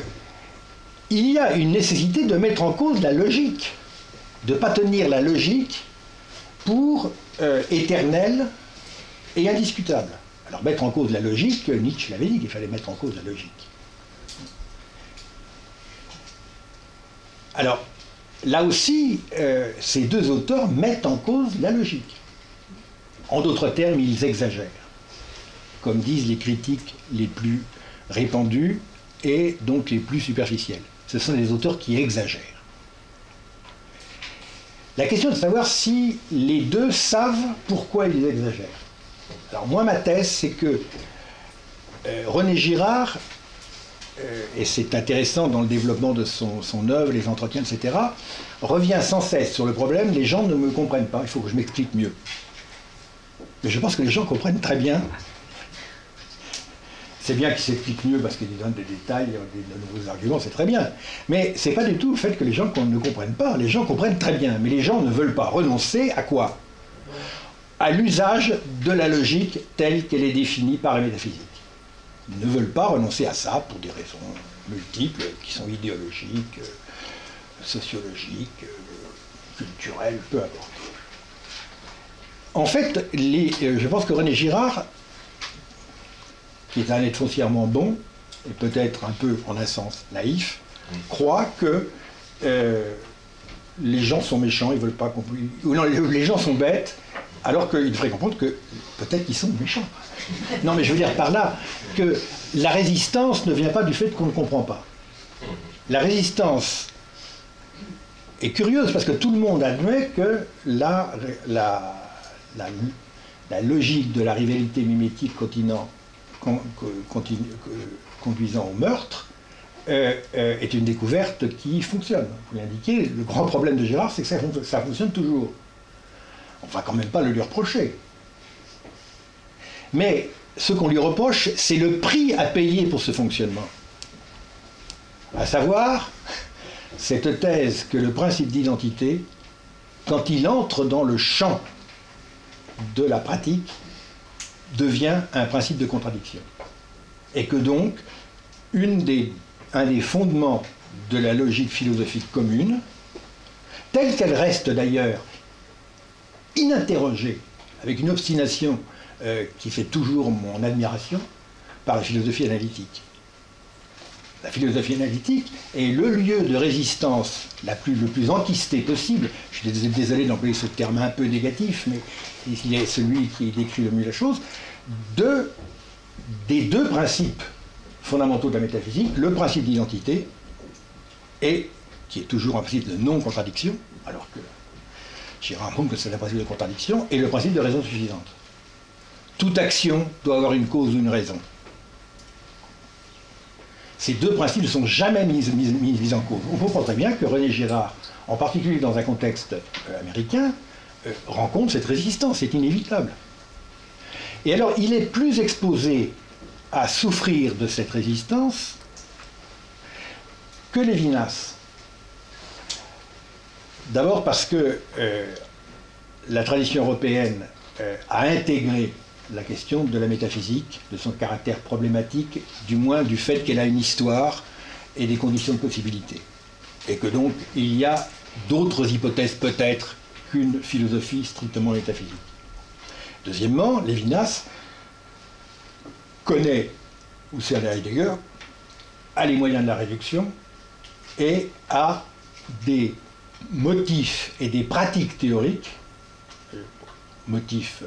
il y a une nécessité de mettre en cause la logique, de ne pas tenir la logique pour éternelle et indiscutable. Alors, mettre en cause la logique, Nietzsche l'avait dit qu'il fallait mettre en cause la logique. Alors, là aussi, ces deux auteurs mettent en cause la logique. En d'autres termes, ils exagèrent, comme disent les critiques les plus répandus et donc les plus superficiels. Ce sont des auteurs qui exagèrent. La question est de savoir si les deux savent pourquoi ils exagèrent. Alors moi, ma thèse, c'est que René Girard, et c'est intéressant dans le développement de son œuvre, les entretiens, etc., revient sans cesse sur le problème, les gens ne me comprennent pas, il faut que je m'explique mieux. Mais je pense que les gens comprennent très bien. C'est bien qu'ils s'expliquent mieux parce qu'ils donnent des détails, des nouveaux arguments, c'est très bien. Mais c'est pas du tout le fait que les gens ne comprennent pas. Les gens comprennent très bien, mais les gens ne veulent pas renoncer à quoi? À l'usage de la logique telle qu'elle est définie par la métaphysique. Ils ne veulent pas renoncer à ça pour des raisons multiples qui sont idéologiques, sociologiques, culturelles, peu importe. En fait, je pense que René Girard, qui est un être foncièrement bon, et peut-être un peu, en un sens, naïf, croit que les gens sont méchants, ils veulent pas comprendre. Ou non, les gens sont bêtes, alors qu'il devrait comprendre que peut-être qu'ils sont méchants. Non, mais je veux dire par là que la résistance ne vient pas du fait qu'on ne comprend pas. La résistance est curieuse parce que tout le monde admet que la logique de la rivalité mimétique conduisant au meurtre est une découverte qui fonctionne. Vous l'indiquez, le grand problème de Girard, c'est que ça fonctionne toujours. On ne va quand même pas le lui reprocher. Mais ce qu'on lui reproche, c'est le prix à payer pour ce fonctionnement. À savoir, cette thèse que le principe d'identité, quand il entre dans le champ de la pratique, devient un principe de contradiction. Et que donc, un des fondements de la logique philosophique commune, telle qu'elle reste d'ailleurs ininterrogée, avec une obstination qui fait toujours mon admiration, par la philosophie analytique. La philosophie analytique est le lieu de résistance le plus enquisté possible. Je suis désolé d'employer ce terme un peu négatif, mais il est celui qui décrit le mieux la chose, des deux principes fondamentaux de la métaphysique, le principe d'identité, et qui est toujours un principe de non-contradiction, alors que Girard montre que c'est un principe de contradiction, et le principe de raison suffisante. Toute action doit avoir une cause ou une raison. Ces deux principes ne sont jamais mis en cause. On comprend très bien que René Girard, en particulier dans un contexte américain, rencontre cette résistance, c'est inévitable. Et alors, il est plus exposé à souffrir de cette résistance que Lévinas. D'abord parce que la tradition européenne a intégré la question de la métaphysique, de son caractère problématique, du moins du fait qu'elle a une histoire et des conditions de possibilité. Et que donc, il y a d'autres hypothèses peut-être qu'une philosophie strictement métaphysique. Deuxièmement, Lévinas connaît Husserl et Heidegger, a les moyens de la réduction et a des motifs et des pratiques théoriques, motifs,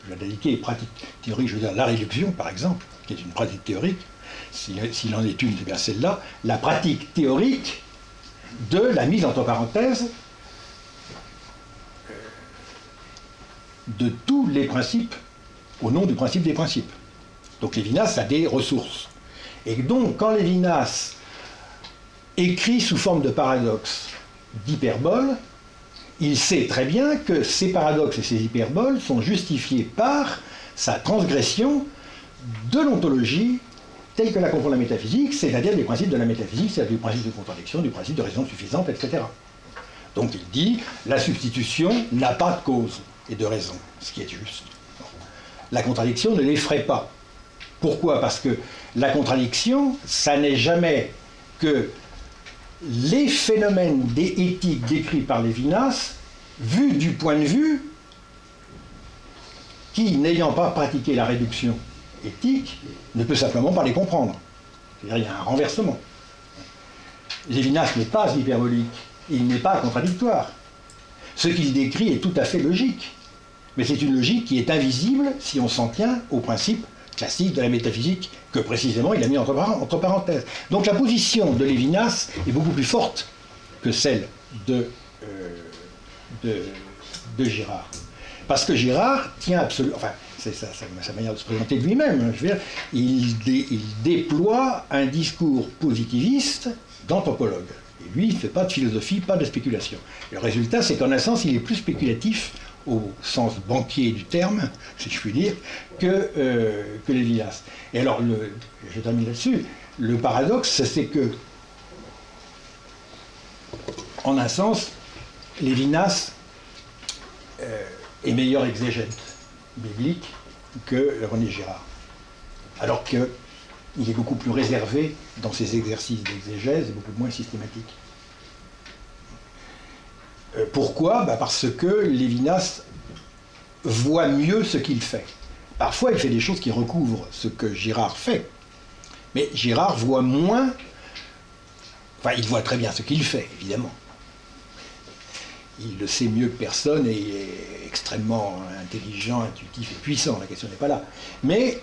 je l'ai indiqué, pratiques théoriques, je veux dire la réduction par exemple, qui est une pratique théorique, s'il en est une, c'est bien celle-là, la pratique théorique de la mise entre parenthèses de tous les principes au nom du principe des principes. Donc Lévinas a des ressources. Et donc quand Lévinas écrit sous forme de paradoxe, d'hyperbole, il sait très bien que ces paradoxes et ces hyperboles sont justifiés par sa transgression de l'ontologie telle que la comprend la métaphysique, c'est-à-dire des principes de la métaphysique, c'est-à-dire du principe de contradiction, du principe de raison suffisante, etc. Donc il dit, la substitution n'a pas de cause et de raison, ce qui est juste. La contradiction ne l'effraie pas. Pourquoi? Parce que la contradiction, ça n'est jamais que les phénomènes éthiques décrits par Lévinas, vus du point de vue qui, n'ayant pas pratiqué la réduction éthique, ne peut simplement pas les comprendre. C'est-à-dire, il y a un renversement. Lévinas n'est pas hyperbolique, il n'est pas contradictoire. Ce qu'il décrit est tout à fait logique. Mais c'est une logique qui est invisible si on s'en tient au principe classique de la métaphysique que précisément il a mis entre parenthèses. Donc la position de Lévinas est beaucoup plus forte que celle de Girard. Parce que Girard tient absolument... Enfin, c'est sa manière de se présenter de lui-même. Hein, je veux dire, il déploie un discours positiviste d'anthropologue. Et lui, il ne fait pas de philosophie, pas de spéculation. Le résultat, c'est qu'en un sens, il est plus spéculatif, au sens banquier du terme, si je puis dire, que Lévinas. Et alors, je termine là-dessus, le paradoxe, c'est que, en un sens, Lévinas est meilleur exégète biblique que René Girard. Alors qu'il est beaucoup plus réservé dans ses exercices d'exégèse et beaucoup moins systématique. Pourquoi? Parce que Lévinas voit mieux ce qu'il fait. Parfois, il fait des choses qui recouvrent ce que Girard fait. Mais Girard voit moins... Enfin, il voit très bien ce qu'il fait, évidemment. Il le sait mieux que personne et est extrêmement intelligent, intuitif et puissant. La question n'est pas là. Mais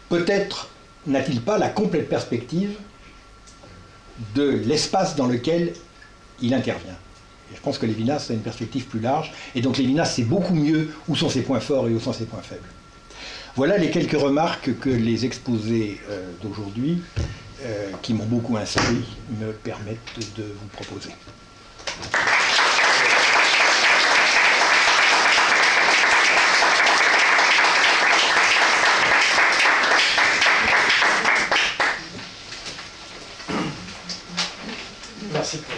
peut-être n'a-t-il pas la complète perspective de l'espace dans lequel il intervient. Et je pense que Lévinas a une perspective plus large, et donc Lévinas sait beaucoup mieux où sont ses points forts et où sont ses points faibles. Voilà les quelques remarques que les exposés d'aujourd'hui, qui m'ont beaucoup instruit, me permettent de vous proposer. Merci pour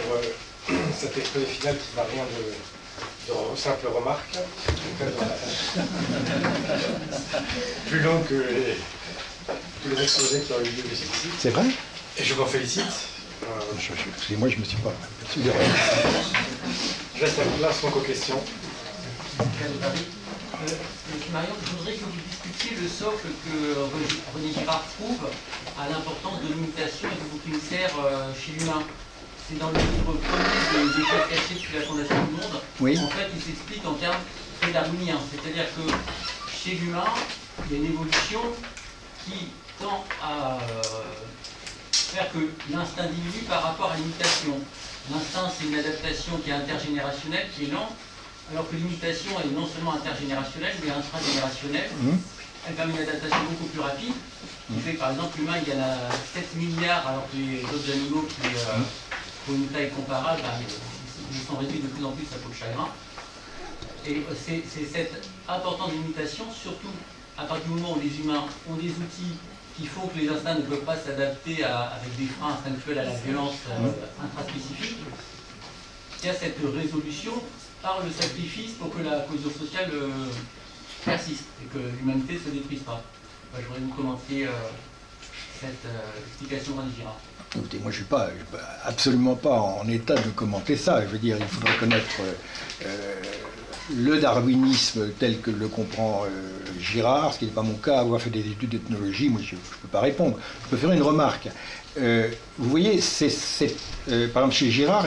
cet exposé final qui n'a rien de simple remarque. Plus long que tous les exposés qui ont eu lieu ici. C'est vrai? Et je m'en félicite. Excusez-moi, je ne me suis pas... Je laisse la place aux questions. Marion, je voudrais que vous discutiez le socle que René Girard trouve à l'importance de l'imitation et du bouc émissaire chez l'humain. C'est dans le livre premier des échecs cachés depuis la fondation du monde. Oui. En fait, il s'explique en termes très darwiniens. C'est-à-dire que chez l'humain, il y a une évolution qui tend à faire que l'instinct diminue par rapport à l'imitation. L'instinct, c'est une adaptation qui est intergénérationnelle, qui est lente, alors que l'imitation est non seulement intergénérationnelle, mais intragénérationnelle. Elle permet une adaptation beaucoup plus rapide. Qui fait que, par exemple, l'humain, il y en a 7 milliards, alors que les autres animaux qui ont une taille comparable, ils sont réduits de plus en plus à peau de chagrin. Et c'est cette importante limitation, surtout à partir du moment où les humains ont des outils qui font que les instincts ne peuvent pas s'adapter avec des freins instinctuels à la violence intraspécifique. Il y a cette résolution par le sacrifice pour que la cohésion sociale persiste et que l'humanité ne se détruise pas. Je voudrais vous commenter cette explication de René Girard. Écoutez, moi je ne suis absolument pas en état de commenter ça. Je veux dire, il faudrait connaître le darwinisme tel que le comprend Girard, ce qui n'est pas mon cas, avoir fait des études d'ethnologie, moi je ne peux pas répondre. Je peux faire une remarque. Vous voyez, par exemple chez Girard,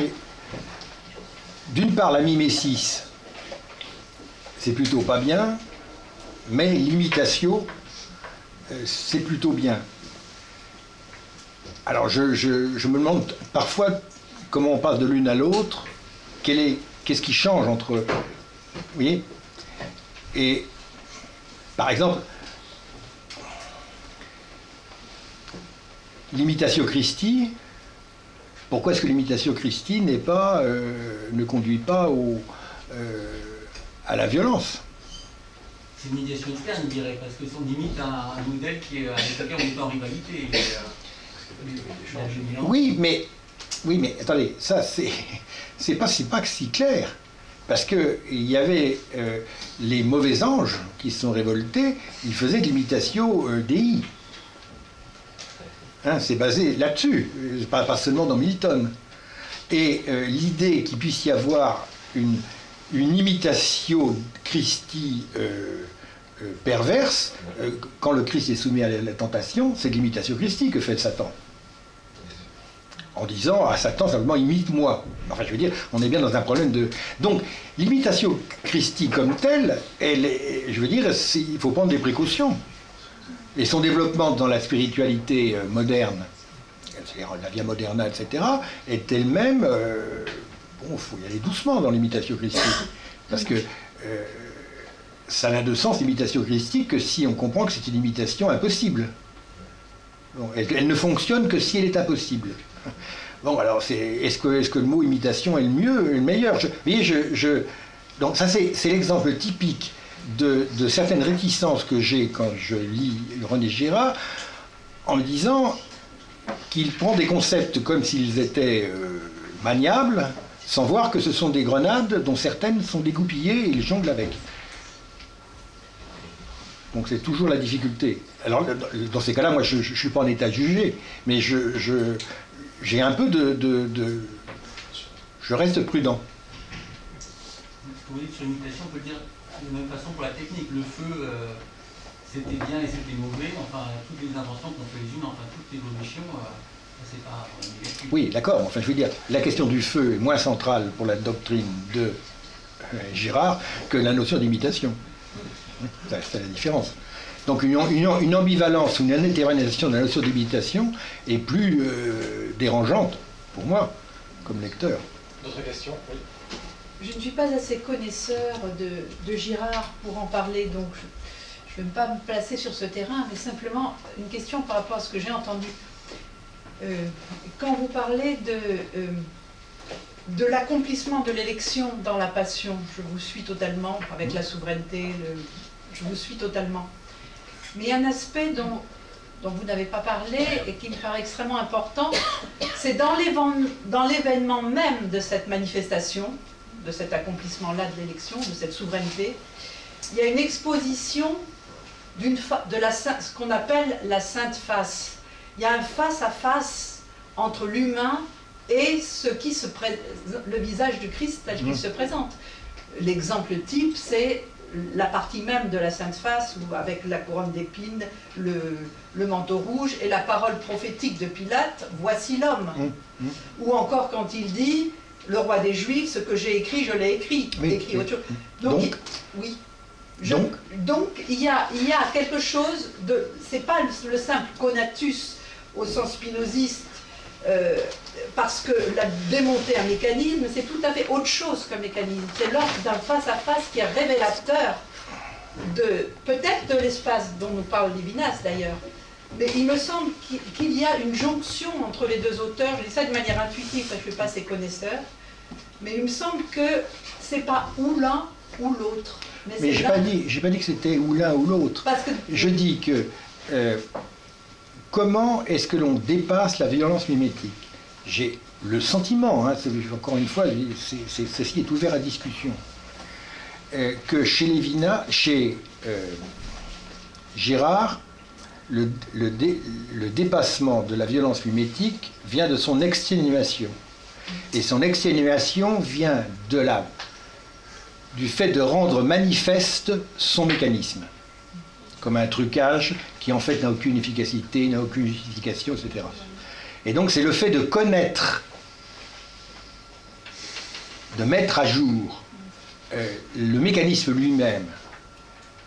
d'une part la mimésis, c'est plutôt pas bien, mais l'imitation, c'est plutôt bien. Alors je me demande parfois comment on passe de l'une à l'autre, qu'est-ce qui change entre... Vous voyez? Et par exemple, l'imitatio Christi, pourquoi est-ce que l'imitatio Christi ne conduit pas à la violence? C'est une médiation externe, je dirais, parce que on imite un modèle qui est avec lequel on est en rivalité. Oui, mais attendez, ça c'est pas si clair. Parce qu'il y avait les mauvais anges qui se sont révoltés, ils faisaient de l'imitatio Dei. Hein, c'est basé là-dessus, pas seulement dans Milton. Et l'idée qu'il puisse y avoir une imitatio Christi perverse, quand le Christ est soumis à la tentation, c'est de l'imitatio Christi que fait Satan. En disant à Satan simplement imite-moi. Enfin, je veux dire, on est bien dans un problème de. Donc, l'imitatio Christi comme telle, je veux dire, il faut prendre des précautions. Et son développement dans la spiritualité moderne, c'est-à-dire la via moderna, etc., est elle-même. Bon, il faut y aller doucement dans l'imitatio Christi. Parce que ça n'a de sens, l'imitatio Christi, que si on comprend que c'est une imitation impossible. Bon, elle ne fonctionne que si elle est impossible. Bon, alors, est-ce que le mot imitation est le mieux, le meilleur? Vous voyez, donc ça, c'est l'exemple typique de certaines réticences que j'ai quand je lis René Girard, en me disant qu'il prend des concepts comme s'ils étaient maniables, sans voir que ce sont des grenades dont certaines sont dégoupillées et il jongle avec. Donc c'est toujours la difficulté. Alors, dans ces cas-là, moi, je ne suis pas en état de juger, mais j'ai un peu je reste prudent. Ce que vous dites sur l'imitation, on peut le dire de la même façon pour la technique. Le feu, c'était bien et c'était mauvais. Enfin, toutes les inventions qu'on fait les humains, enfin, toute l'évolution, c'est pas négatif. Oui, d'accord. Enfin, je veux dire, la question du feu est moins centrale pour la doctrine de Girard que la notion d'imitation. C'est la différence. Donc une ambivalence ou une interprétation de la notion d'imitation est plus dérangeante pour moi, comme lecteur. D'autres questions? Oui. Je ne suis pas assez connaisseur de Girard pour en parler, donc je ne vais pas me placer sur ce terrain, mais simplement une question par rapport à ce que j'ai entendu. Quand vous parlez de l'accomplissement de l'élection dans la passion, je vous suis totalement, avec la souveraineté, je vous suis totalement. Mais il y a un aspect dont vous n'avez pas parlé et qui me paraît extrêmement important, c'est dans l'événement même de cette manifestation, de cet accomplissement-là de l'élection, de cette souveraineté, il y a une exposition de ce qu'on appelle la sainte face. Il y a un face-à-face entre l'humain et le visage du Christ tel qu'il se présente. L'exemple type, c'est la partie même de la Sainte Face, où avec la couronne d'épines, le manteau rouge et la parole prophétique de Pilate, « Voici l'homme ». Ou encore quand il dit « Le roi des Juifs, ce que j'ai écrit, je l'ai écrit ». Écrit autre chose. Donc il y a quelque chose de... C'est pas le simple conatus au sens spinoziste, parce que démonter un mécanisme, c'est tout à fait autre chose qu'un mécanisme. C'est l'ordre d'un face-à-face qui est révélateur peut-être de l'espace dont nous parle Lévinas d'ailleurs. Mais il me semble qu'il y a une jonction entre les deux auteurs. Je dis ça de manière intuitive, parce que je ne suis pas assez connaisseur. Mais il me semble que c'est pas ou l'un ou l'autre. Mais j'ai pas dit que c'était ou l'un ou l'autre. Je dis que comment est-ce que l'on dépasse la violence mimétique? J'ai le sentiment, hein, encore une fois, ceci est ouvert à discussion, que chez Girard, le dépassement de la violence mimétique vient de son exténuation. Et son exténuation vient du fait de rendre manifeste son mécanisme, comme un trucage qui en fait n'a aucune efficacité, n'a aucune justification, etc. Et donc c'est le fait de connaître, de mettre à jour le mécanisme lui-même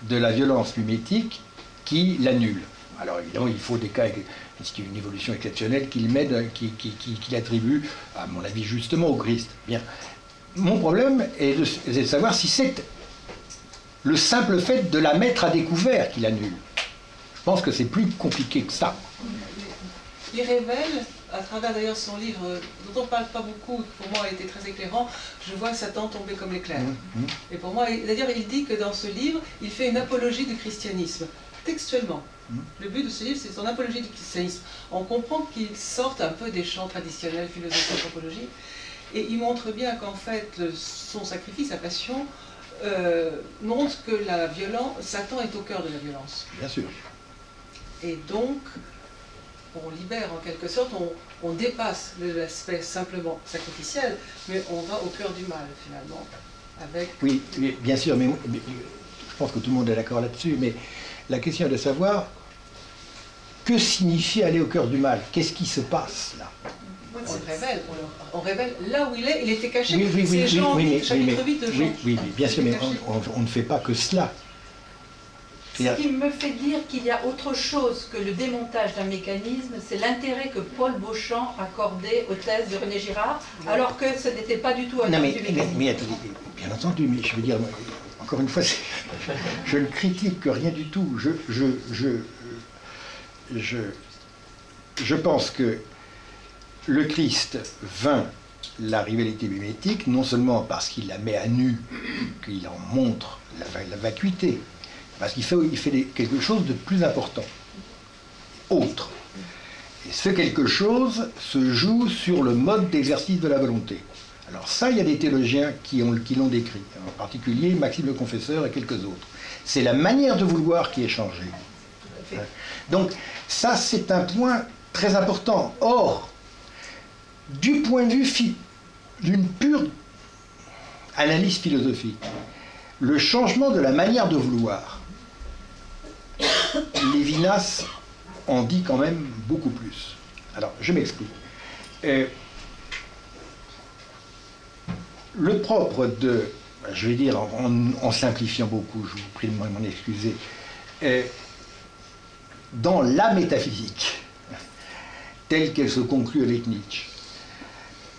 de la violence mimétique qui l'annule. Alors évidemment, il faut des cas, puisqu'il y a une évolution exceptionnelle qu'il attribue, à mon avis, justement au Christ. Bien. Mon problème est de savoir si c'est le simple fait de la mettre à découvert qui l'annule. Je pense que c'est plus compliqué que ça. Il révèle, à travers d'ailleurs son livre, dont on ne parle pas beaucoup, pour moi a été très éclairant, Je vois Satan tomber comme l'éclair. Et pour moi, d'ailleurs, il dit que dans ce livre, il fait une apologie du christianisme, textuellement. Le but de ce livre, c'est son apologie du christianisme. On comprend qu'il sorte un peu des champs traditionnels, philosophie, anthropologie, et il montre bien qu'en fait, son sacrifice, sa passion, montre que la violence, Satan est au cœur de la violence. Bien sûr. Et donc, on libère en quelque sorte, on dépasse l'aspect simplement sacrificiel, mais on va au cœur du mal finalement. Avec... Oui, bien sûr, mais je pense que tout le monde est d'accord là-dessus, mais la question est de savoir que signifie aller au cœur du mal. Qu'est-ce qui se passe là? On révèle là où il est, il était caché. Oui, c'est Jean 8, chapitre 8 de Jean. Oui, bien sûr, mais on ne fait pas que cela. Ce qui me fait dire qu'il y a autre chose que le démontage d'un mécanisme, c'est l'intérêt que Paul Beauchamp accordait aux thèses de René Girard, alors que ce n'était pas du tout un non, du mécanisme. Mais attendez, bien entendu, mais je veux dire, encore une fois, je ne critique rien du tout. Je pense que le Christ vainc la rivalité mimétique, non seulement parce qu'il la met à nu, qu'il en montre la vacuité, parce qu'il fait quelque chose de plus important, autre. Et ce quelque chose se joue sur le mode d'exercice de la volonté. Alors ça, il y a des théologiens qui l'ont décrit, en particulier Maxime le Confesseur et quelques autres. C'est la manière de vouloir qui est changée. Donc ça, c'est un point très important. Or, du point de vue d'une pure analyse philosophique, le changement de la manière de vouloir, Lévinas en dit quand même beaucoup plus. Alors, je m'explique. Le propre de, je vais dire en simplifiant beaucoup, je vous prie de m'en excuser, dans la métaphysique, telle qu'elle se conclut avec Nietzsche,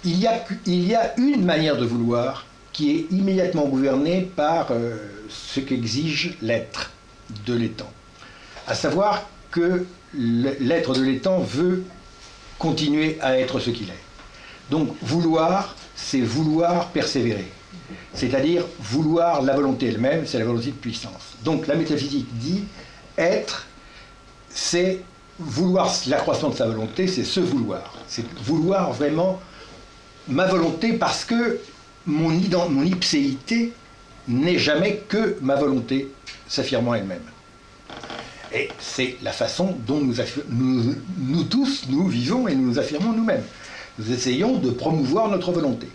il y a une manière de vouloir qui est immédiatement gouvernée par ce qu'exige l'être de l'étang. À savoir que l'être de l'étang veut continuer à être ce qu'il est. Donc vouloir, c'est vouloir persévérer. C'est-à-dire vouloir la volonté elle-même, c'est la volonté de puissance. Donc la métaphysique dit être, c'est vouloir l'accroissement de sa volonté, c'est se vouloir. C'est vouloir vraiment ma volonté parce que mon ipséité n'est jamais que ma volonté s'affirmant elle-même. Et c'est la façon dont nous tous, nous vivons et nous nous affirmons nous-mêmes. Nous essayons de promouvoir notre volonté.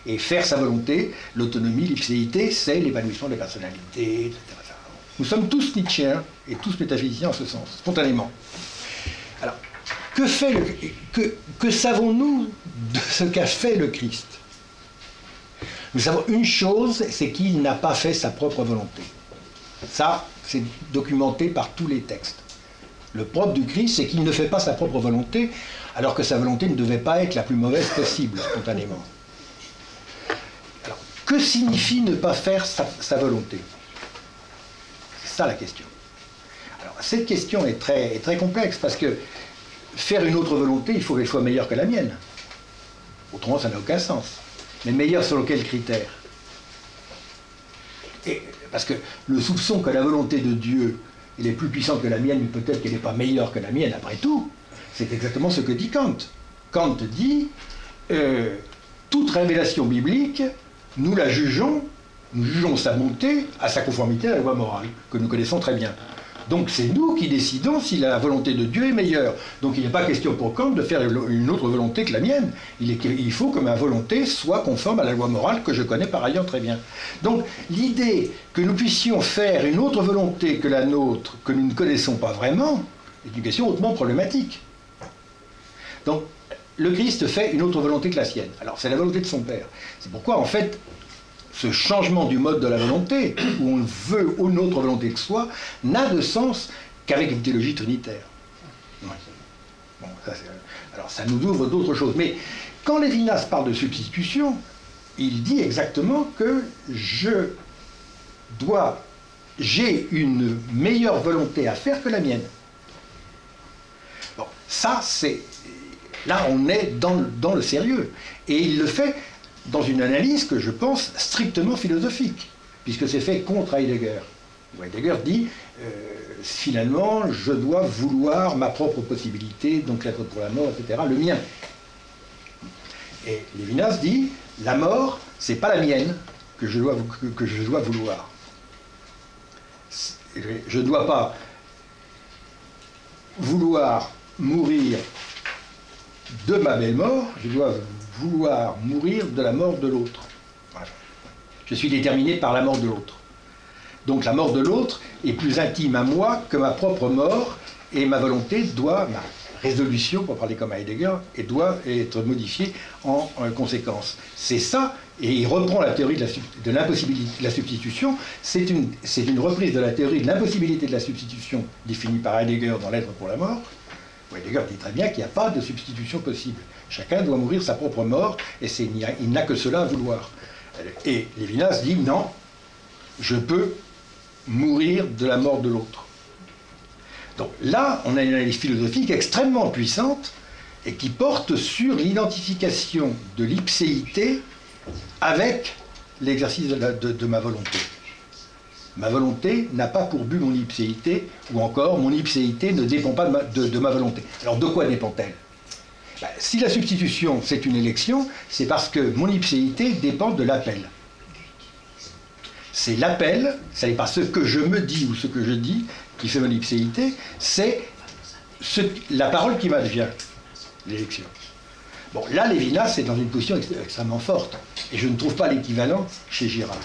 Et faire sa volonté, l'autonomie, l'ipséité, c'est l'épanouissement de la personnalité, etc. Nous sommes tous nietzschéens et tous métaphysiciens en ce sens, spontanément. Alors, que savons-nous de ce qu'a fait le Christ? Nous savons une chose, c'est qu'il n'a pas fait sa propre volonté. Ça, c'est documenté par tous les textes. Le propre du Christ, c'est qu'il ne fait pas sa propre volonté, alors que sa volonté ne devait pas être la plus mauvaise possible, spontanément. Alors, que signifie ne pas faire sa volonté? C'est ça la question. Alors, cette question est très complexe, parce que faire une autre volonté, il faut qu'elle soit meilleure que la mienne. Autrement, ça n'a aucun sens. Mais meilleure selon quel critère? Parce que le soupçon que la volonté de Dieu elle est plus puissante que la mienne, mais peut-être qu'elle n'est pas meilleure que la mienne après tout, c'est exactement ce que dit Kant. Kant dit toute révélation biblique, nous jugeons sa bonté à sa conformité à la loi morale, que nous connaissons très bien. Donc c'est nous qui décidons si la volonté de Dieu est meilleure. Donc il n'est pas question pour Kant de faire une autre volonté que la mienne. Il faut que ma volonté soit conforme à la loi morale que je connais par ailleurs très bien. Donc l'idée que nous puissions faire une autre volonté que la nôtre, que nous ne connaissons pas vraiment, est une question hautement problématique. Donc le Christ fait une autre volonté que la sienne. Alors c'est la volonté de son Père. C'est pourquoi en fait ce changement du mode de la volonté, où on veut une autre volonté que soi, n'a de sens qu'avec une théologie trinitaire. Bon, alors ça nous ouvre d'autres choses. Mais quand Lévinas parle de substitution, il dit exactement que j'ai une meilleure volonté à faire que la mienne. Bon, ça c'est... Là on est dans le sérieux. Et il le fait dans une analyse que je pense strictement philosophique, puisque c'est fait contre Heidegger. Heidegger dit, finalement, je dois vouloir ma propre possibilité, donc l'être pour la mort, etc., le mien. Et Lévinas dit, la mort, c'est pas la mienne que je dois vouloir. Je ne dois pas vouloir mourir de ma belle mort, je dois vouloir mourir de la mort de l'autre. Voilà. Je suis déterminé par la mort de l'autre. Donc la mort de l'autre est plus intime à moi que ma propre mort, et ma volonté doit, ma résolution, pour parler comme Heidegger, et doit être modifiée en conséquence. C'est ça, et il reprend la théorie de l'impossibilité de la substitution. C'est une reprise de la théorie de l'impossibilité de la substitution définie par Heidegger dans L'être pour la mort. Heidegger dit très bien qu'il n'y a pas de substitution possible. Chacun doit mourir sa propre mort, et il n'a que cela à vouloir. Et Lévinas dit non, je peux mourir de la mort de l'autre. Donc là, on a une analyse philosophique extrêmement puissante et qui porte sur l'identification de l'ipséité avec l'exercice de ma volonté. Ma volonté n'a pas pour but mon ipséité, ou encore mon ipséité ne dépend pas de ma volonté. Alors de quoi dépend-elle? Si la substitution c'est une élection, c'est parce que mon ipséité dépend de l'appel. C'est l'appel, ce n'est pas ce que je me dis ou ce que je dis qui fait mon ipséité, c'est la parole qui m'advient, l'élection. Bon, là, Lévinas est dans une position extrêmement forte, et je ne trouve pas l'équivalent chez Girard.